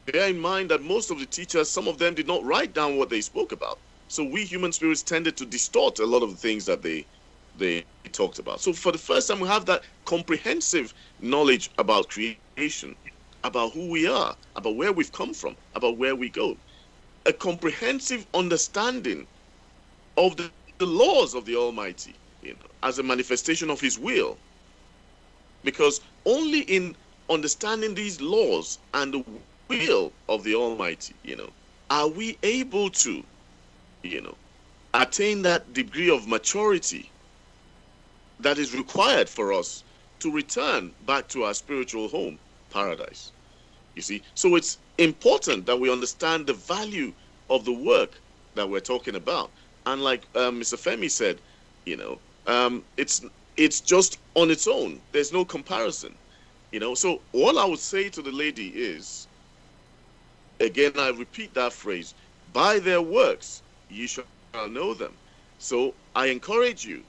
Bear in mind that most of the teachers, some of them did not write down what they spoke about. So we human spirits tended to distort a lot of the things that they talked about. So for the first time, we have that comprehensive knowledge about creation, about who we are, about where we've come from, about where we go. A comprehensive understanding of the laws of the Almighty, you know, as a manifestation of his will. Because only in understanding these laws and the will of the Almighty, you know, are we able to, you know, attain that degree of maturity that is required for us to return back to our spiritual home, paradise. You see, so it's important that we understand the value of the work that we're talking about. And like Mr. Femi said, you know, it's just on its own. There's no comparison, you know. So all I would say to the lady is, again, I repeat that phrase, by their works ye shall know them. So I encourage you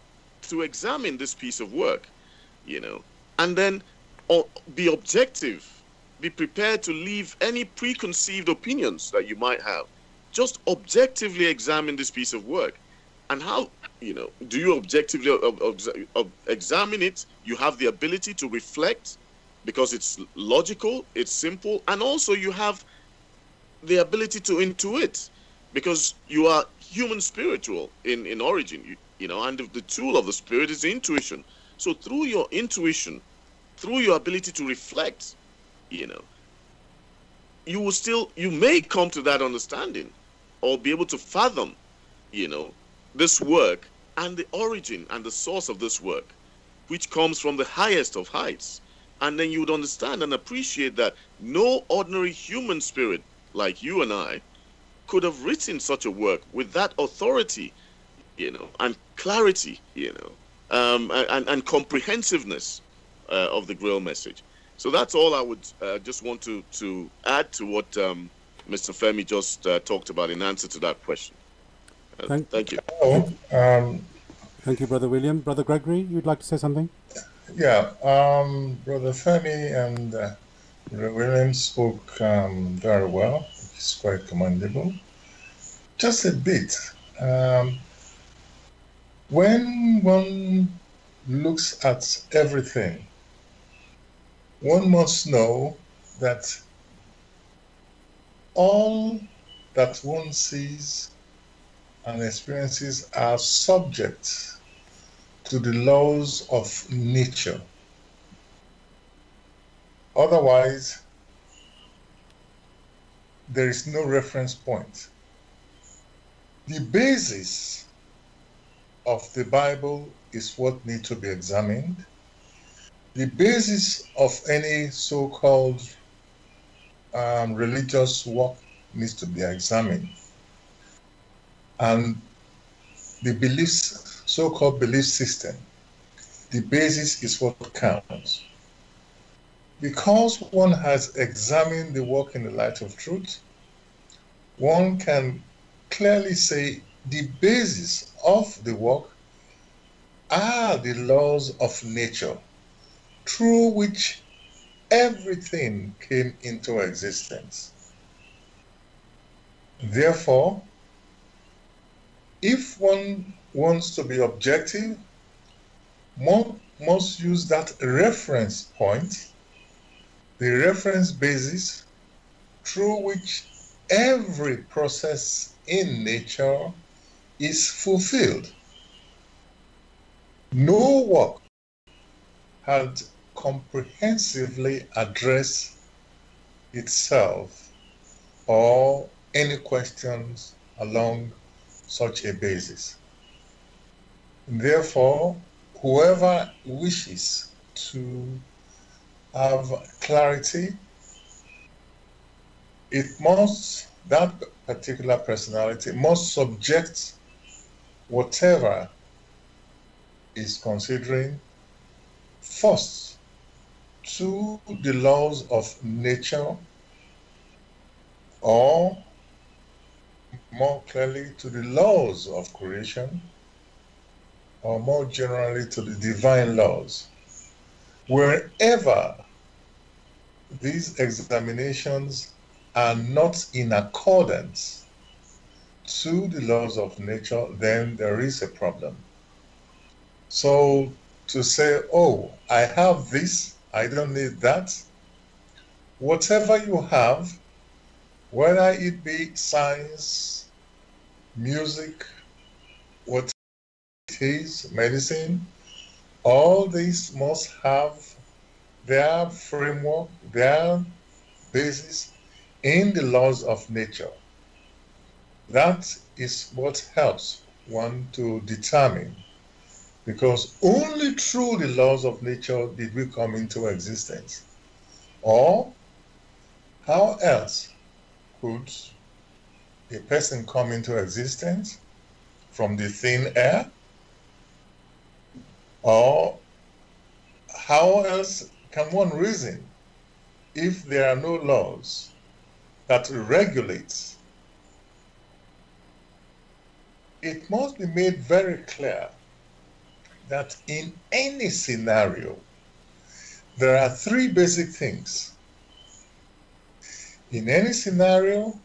to examine this piece of work, you know, and then be objective, be prepared to leave any preconceived opinions that you might have. Just objectively examine this piece of work. And how, you know, do you objectively examine it? You have the ability to reflect because it's logical, it's simple, and also you have the ability to intuit because you are human spiritual in origin, you know, and the tool of the spirit is intuition. So through your intuition, through your ability to reflect, you know, you may come to that understanding or be able to fathom, you know, this work and the origin and the source of this work, which comes from the highest of heights. And then you would understand and appreciate that no ordinary human spirit like you and I could have written such a work with that authority, you know, and clarity, you know, and comprehensiveness of the GRAIL message. So that's all I would just want to add to what Mr. Femi just talked about in answer to that question. Thank you. Thank you, Brother William. Brother Gregory, you'd like to say something? Yeah, Brother Femi and Brother William spoke very well. It's quite commendable. Just a bit. When one looks at everything, one must know that all that one sees and experiences are subject to the laws of nature. Otherwise, there is no reference point. The basis of the Bible is what needs to be examined. The basis of any so-called religious work needs to be examined. And the beliefs, so-called belief system, the basis is what counts. Because one has examined the work in the light of truth, one can clearly say the basis of the work are the laws of nature through which everything came into existence. Therefore, if one wants to be objective, one must use that reference point, the reference basis through which every process in nature is fulfilled. No work had comprehensively addressed itself or any questions along such a basis. Therefore, whoever wishes to have clarity, that particular personality must subject whatever is considering first to the laws of nature, or more clearly to the laws of creation, or more generally to the divine laws. Wherever these examinations are not in accordance to the laws of nature, then there is a problem. So to say, oh, I have this, I don't need that. Whatever you have, whether it be science, music, what it is, medicine, all these must have their framework, their basis in the laws of nature. That is what helps one to determine, because only through the laws of nature did we come into existence. Or how else could a person come into existence from the thin air? Or how else can one reason if there are no laws that regulate? It must be made very clear that in any scenario, there are three basic things. In any scenario,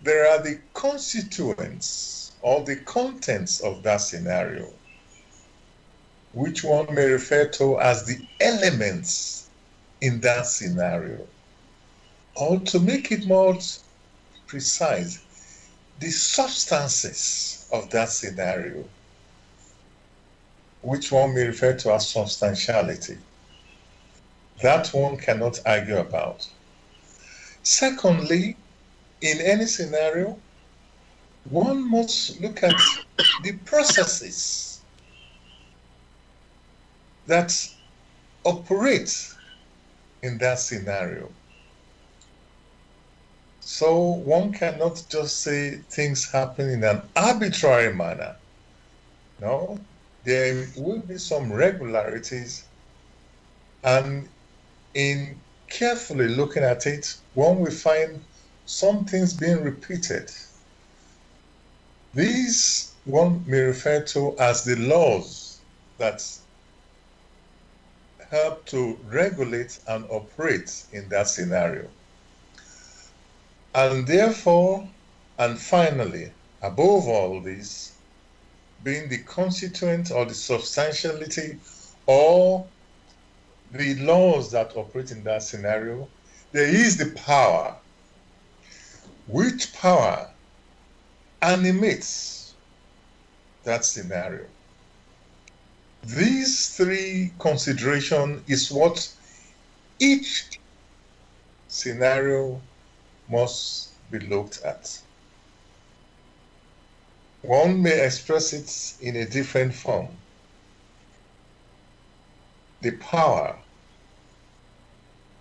there are the constituents or the contents of that scenario, which one may refer to as the elements in that scenario. Or to make it more precise, the substances of that scenario, which one may refer to as substantiality. That one cannot argue about. Secondly, in any scenario, one must look at the processes that operate in that scenario. So one cannot just say things happen in an arbitrary manner. No, there will be some regularities, and in carefully looking at it, one will find some things being repeated. These one may refer to as the laws that help to regulate and operate in that scenario. And therefore, and finally, above all this, being the constituent or the substantiality or the laws that operate in that scenario, there is the power which power animates that scenario. These three considerations is what each scenario must be looked at. One may express it in a different form. The power,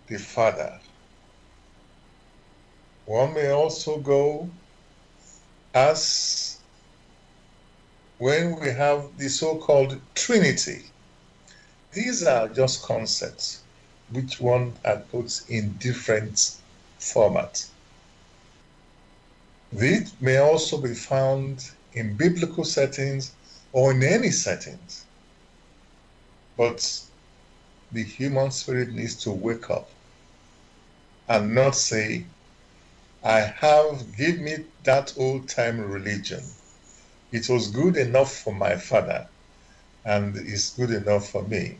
the Father. One may also go as when we have the so-called Trinity. These are just concepts which one had put in different formats. These may also be found in biblical settings or in any settings. But the human spirit needs to wake up and not say, give me that old-time religion. It was good enough for my father, and it's good enough for me.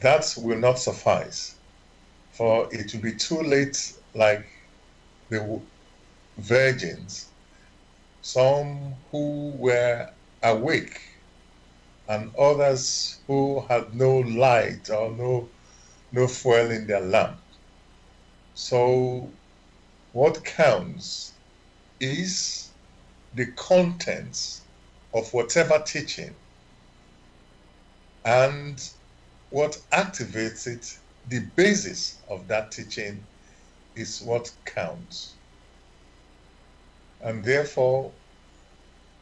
That will not suffice, for it will be too late, like the virgins, some who were awake and others who had no light or no fuel in their lamp. So what counts is the contents of whatever teaching, and what activates it, the basis of that teaching, is what counts. And therefore,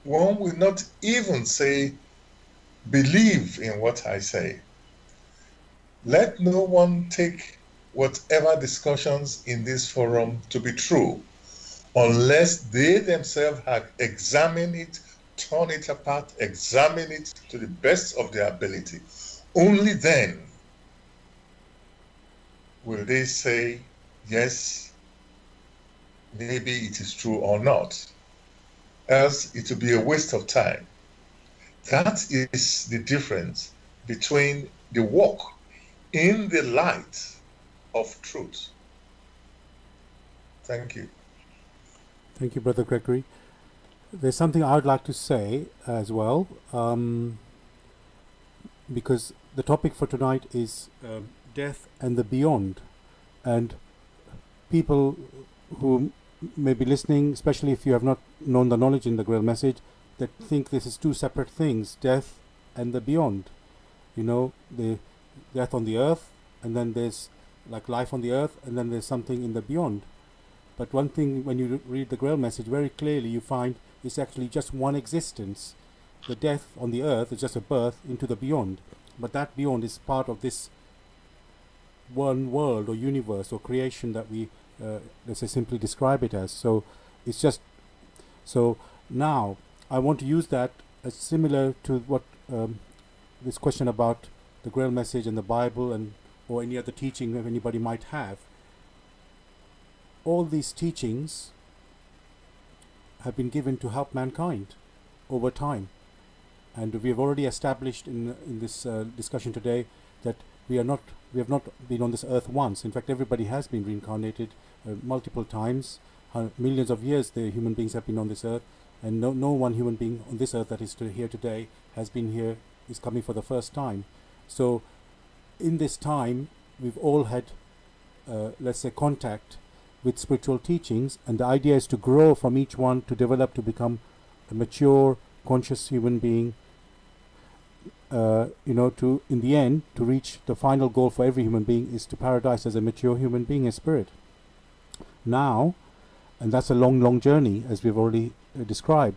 one will not even say, believe in what I say. Let no one take whatever discussions in this forum to be true unless they themselves have examined it, torn it apart, examined it to the best of their ability. Only then will they say, yes, maybe it is true or not. Else it will be a waste of time. That is the difference between the walk in the light of truth. Thank you. Thank you, Brother Gregory. There's something I would like to say as well, because the topic for tonight is death and the beyond. And people who may be listening, especially if you have not known the knowledge in the GRAIL message, that think this is two separate things, death and the beyond. You know, the death on the earth, and then there's like life on the earth, and then there's something in the beyond. But one thing, when you read the GRAIL message, very clearly you find it's actually just one existence. The death on the earth is just a birth into the beyond. But that beyond is part of this one world or universe or creation that we, let's say, simply describe it as. So it's just, so now I want to use that as similar to what this question about the GRAIL message and the Bible and or any other teaching that anybody might have. All these teachings have been given to help mankind over time, and we have already established in this discussion today that we have not been on this earth once. In fact, everybody has been reincarnated multiple times. Millions of years the human beings have been on this earth, and no one human being on this earth that is here today has been here, is coming for the first time. So in this time we've all had let's say contact with spiritual teachings, and the idea is to grow from each one, to develop, to become a mature conscious human being, you know, to in the end to reach the final goal for every human being is to paradise as a mature human being, a spirit. Now, and that's a long journey, as we've already described.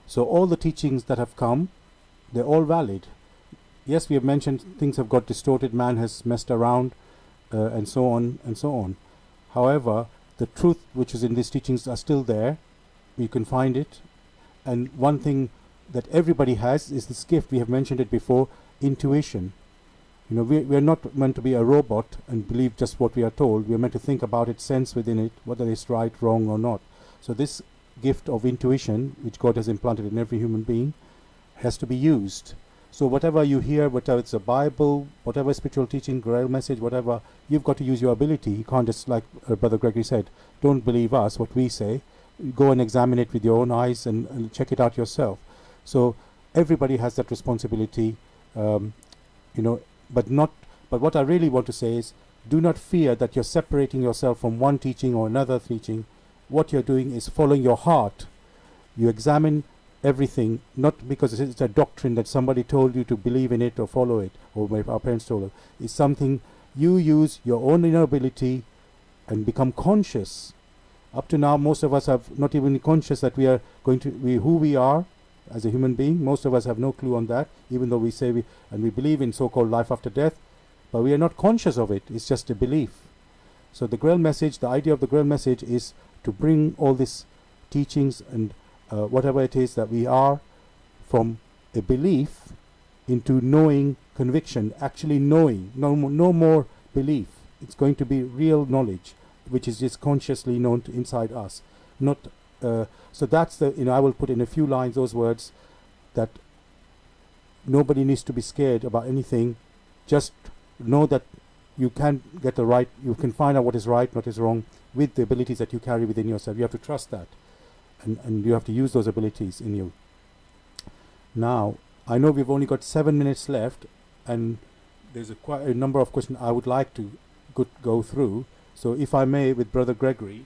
So all the teachings that have come, they're all valid. Yes, we have mentioned things have got distorted, man has messed around, and so on and so on. However, the truth which is in these teachings are still there. You can find it. And one thing that everybody has is this gift, we have mentioned it before, intuition. You know, we are not meant to be a robot and believe just what we are told. We are meant to think about it, sense within it, whether it's right, wrong or not. So this gift of intuition, which God has implanted in every human being, has to be used. So whatever you hear, whatever it's a Bible, whatever spiritual teaching, GRAIL message, whatever, you've got to use your ability. You can't just, like Brother Gregory said, don't believe us, what we say. Go and examine it with your own eyes and check it out yourself. So everybody has that responsibility, you know, but what I really want to say is, do not fear that you're separating yourself from one teaching or another teaching. What you're doing is following your heart. You examine everything, not because it's a doctrine that somebody told you to believe in it or follow it, or maybe our parents told us. It's something you use your own inner ability and become conscious. Up to now, most of us have not even conscious that we are going to be who we are as a human being. Most of us have no clue on that, even though we say we believe in so-called life after death, but we are not conscious of it. It's just a belief. So the GRAIL message, the idea of the GRAIL message is to bring all these teachings and whatever it is that we are, from a belief into knowing, conviction, actually knowing, no more belief. It's going to be real knowledge, which is just consciously known inside us. Not so that's the, I will put in a few lines those words, that nobody needs to be scared about anything. Just know that you can get the right, you can find out what is right, what is wrong, with the abilities that you carry within yourself. You have to trust that, and you have to use those abilities in you. Now, I know we've only got 7 minutes left, and there's quite a number of questions I would like to go through. So if I may, with Brother Gregory,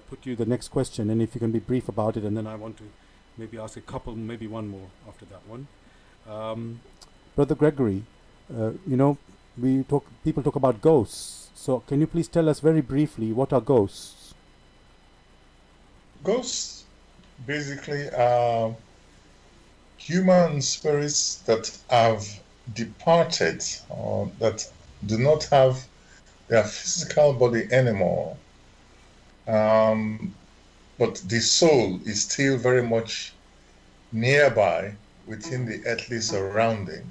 put you the next question, and if you can be brief about it, and then I want to maybe ask a couple, maybe one more after that one. Brother Gregory, people talk about ghosts. So can you please tell us very briefly, what are ghosts? Ghosts basically are human spirits that have departed, or that do not have their physical body anymore, but the soul is still very much nearby within the earthly surrounding,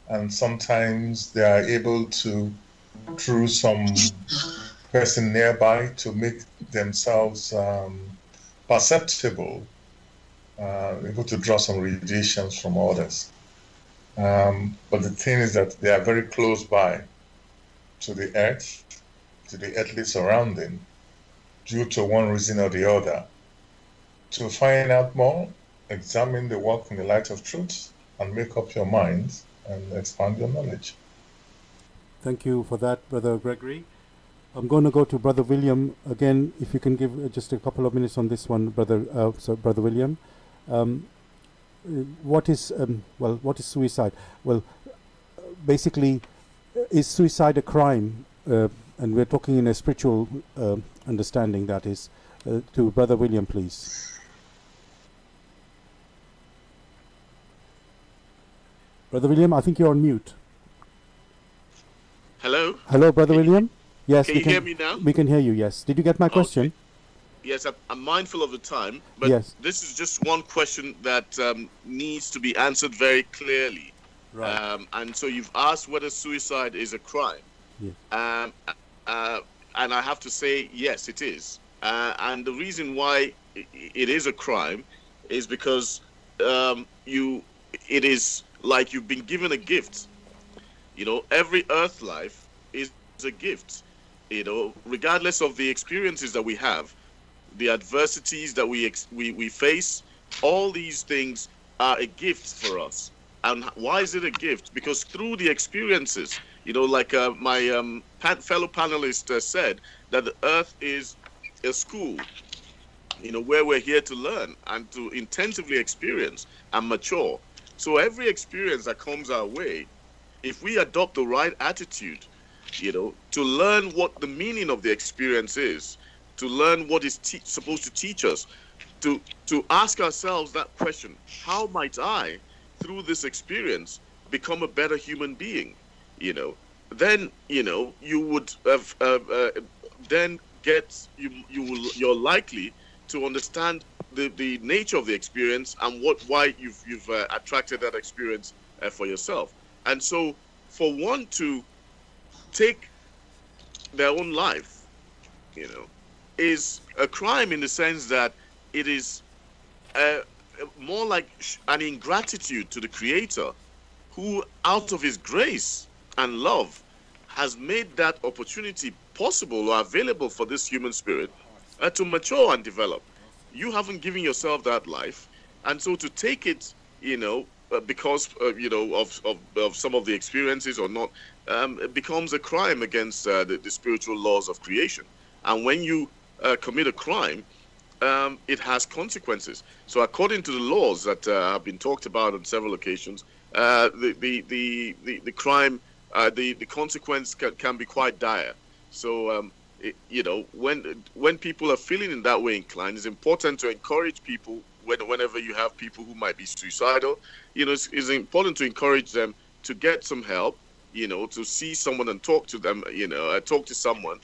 and sometimes they are able to, through some person nearby, to make themselves perceptible, able to draw some radiations from others. But the thing is that they are very close by to the earth, to the earthly surrounding, due to one reason or the other. To find out more, examine the work in the light of truth and make up your mind and expand your knowledge. Thank you for that, Brother Gregory. I'm going to go to Brother William again. If you can give just a couple of minutes on this one, Brother William. What is suicide? Well, basically, is suicide a crime? And we're talking in a spiritual understanding, that is. To Brother William, please. Brother William, I think you're on mute. Hello? Hello, Brother William? Yes. Can you hear me now? We can hear you, yes. Did you get my question? Yes, I'm mindful of the time, but yes. This is just one question that needs to be answered very clearly. Right. And so you've asked whether suicide is a crime. Yes. And I have to say, yes, it is. And the reason why it is a crime is because it is like you've been given a gift. Every earth life is a gift. Regardless of the experiences that we have, the adversities that we face, all these things are a gift for us. And why is it a gift? Because through the experiences, like my fellow panelist said, that the earth is a school, where we're here to learn and to intensively experience and mature. So every experience that comes our way, if we adopt the right attitude, to learn what the meaning of the experience is, to learn what is supposed to teach us, to ask ourselves that question: how might I, through this experience, become a better human being? Then you would have you're likely to understand the nature of the experience and why you've attracted that experience for yourself. And so, for one to take their own life, is a crime, in the sense that it is more like an ingratitude to the Creator, who, out of his grace and love, has made that opportunity possible or available for this human spirit to mature and develop. You haven't given yourself that life, and so to take it, because of some of the experiences or not, it becomes a crime against the spiritual laws of creation. And when you commit a crime, it has consequences. So according to the laws that have been talked about on several occasions, the crime, the consequence can be quite dire. So when people are feeling in that way inclined, it's important to encourage people. Whenever you have people who might be suicidal, it's important to encourage them to get some help, to see someone and talk to them, talk to someone,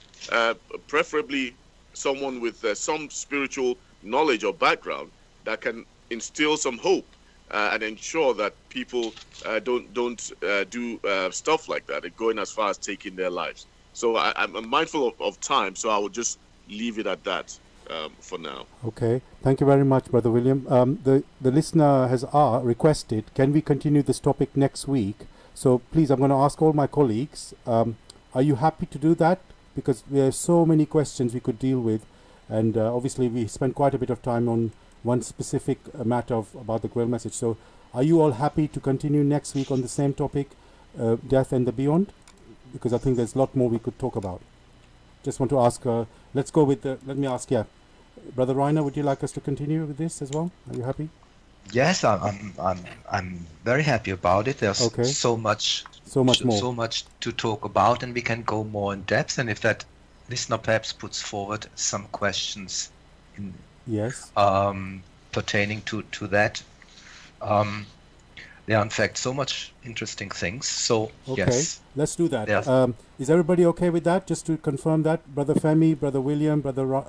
preferably someone with some spiritual knowledge or background that can instill some hope and ensure that people don't do stuff like that, going as far as taking their lives. So I'm mindful of time, so I will just leave it at that for now. Okay, thank you very much, Brother William. The listener has requested, can we continue this topic next week? So please, I'm going to ask all my colleagues, are you happy to do that? Because there are so many questions we could deal with, and obviously we spent quite a bit of time on one specific matter about the GRAIL message. So are you all happy to continue next week on the same topic, death and the beyond? Because I think there's a lot more we could talk about. Just want to ask, let's go with let me ask, Brother Rainer, would you like us to continue with this as well? Are you happy? Yes, I'm very happy about it. There's so much more, so much to talk about, and we can go more in depth. And if that listener perhaps puts forward some questions pertaining to that, there are in fact so much interesting things. So yes, let's do that. Is everybody okay with that? Just to confirm that, Brother Femi, Brother William, Brother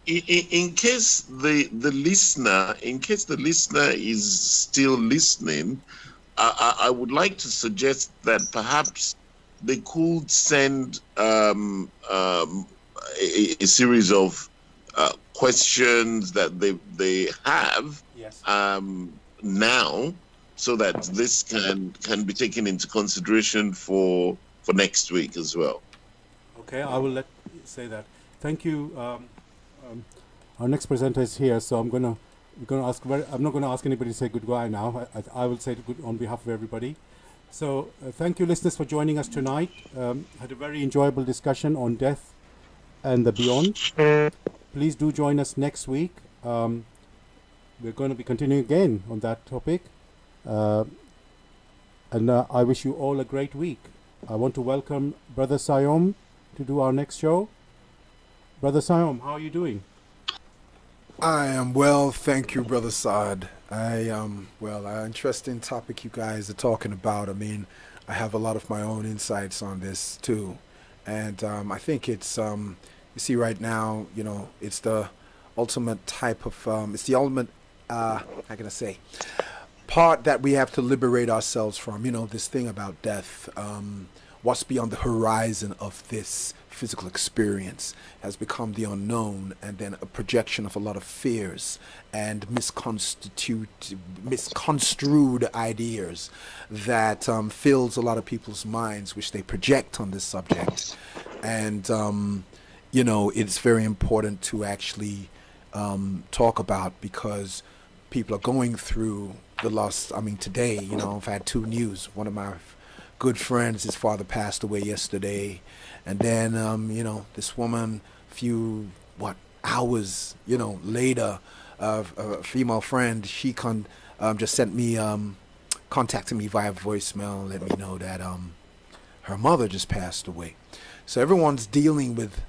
in case the listener is still listening, I would like to suggest that perhaps they could send a series of questions that they have now, so that this can be taken into consideration for next week as well. Okay, I will say that. Thank you. Our next presenter is here, so we're going to ask. I'm not going to ask anybody to say goodbye now. I will say it on behalf of everybody. So thank you, listeners, for joining us tonight. Had a very enjoyable discussion on death and the beyond. Please do join us next week. We're going to be continuing again on that topic. And I wish you all a great week. I want to welcome Brother Sayom to do our next show. Brother Sayom, how are you doing? I am well, thank you, Brother Saad. An interesting topic you guys are talking about. I mean, I have a lot of my own insights on this too. And I think it's, you see right now, it's the ultimate type of, it's the ultimate, how can I say, part that we have to liberate ourselves from, this thing about death. What's beyond the horizon of this physical experience has become the unknown, and then a projection of a lot of fears and misconstrued ideas that fills a lot of people's minds, which they project on this subject. And it's very important to actually talk about, because people are going through the loss. I mean, today, I've had two news. One of my good friends, his father passed away yesterday, and then this woman, few hours later, a female friend, she just sent me, contacted me via voicemail, let me know that her mother just passed away. So everyone's dealing with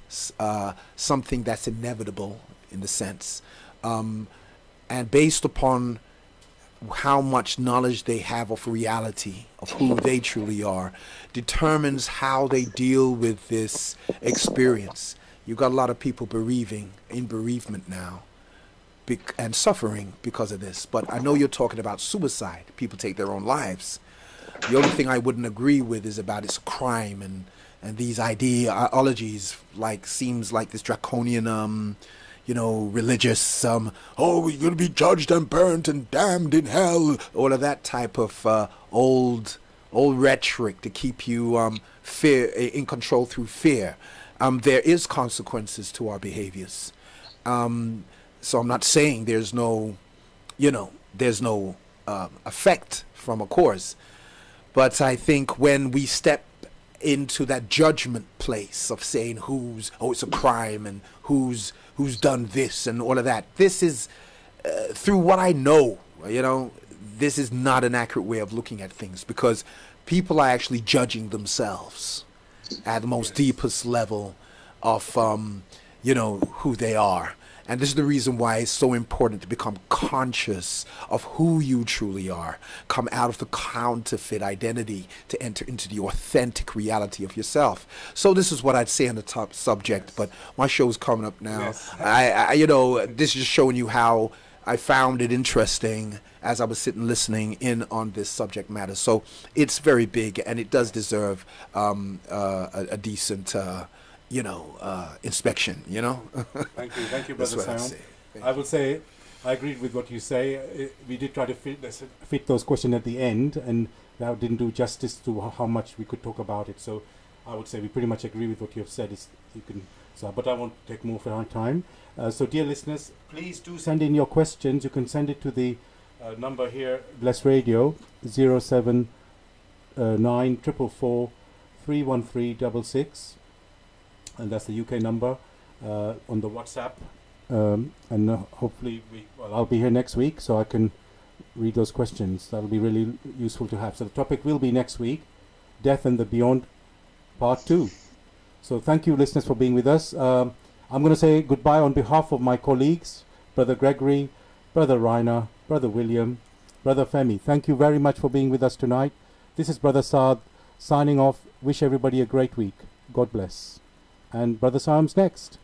something that's inevitable in the sense, and based upon how much knowledge they have of reality, of who they truly are, determines how they deal with this experience. You've got a lot of people in bereavement now, and suffering because of this. But I know you're talking about suicide. People take their own lives. The only thing I wouldn't agree with is about it's a crime, and these ideologies seems like this draconian religious, you're going to be judged and burnt and damned in hell, all of that type of old old rhetoric to keep you fear in control through fear. There is consequences to our behaviors. So I'm not saying there's no, there's no effect from a cause. But I think when we step into that judgment place of saying it's a crime and who's done this and all of that, this is through what I know, this is not an accurate way of looking at things, because people are actually judging themselves at the most deepest level of who they are. And this is the reason why it's so important to become conscious of who you truly are. Come out of the counterfeit identity to enter into the authentic reality of yourself. So this is what I'd say on the top subject, but my show's coming up now. Yes. I this is just showing you how I found it interesting as I was sitting listening in on this subject matter. So it's very big, and it does deserve a decent inspection, Thank you, Brother Sam. I will say, I agreed with what you say. We did try to fit those questions at the end, and that didn't do justice to how much we could talk about it. So I would say we pretty much agree with what you have said. But I won't take more of our time. So dear listeners, please do send in your questions. You can send it to the number here, Blessradio, 079 444 31366. And that's the UK number on the WhatsApp. And hopefully I'll be here next week, so I can read those questions. That'll be really useful to have. So the topic will be next week, Death and the Beyond, part 2. So thank you, listeners, for being with us. I'm going to say goodbye on behalf of my colleagues, Brother Gregory, Brother Rainer, Brother William, Brother Femi. Thank you very much for being with us tonight. This is Brother Saad signing off. Wish everybody a great week. God bless. And Brother Sam's next.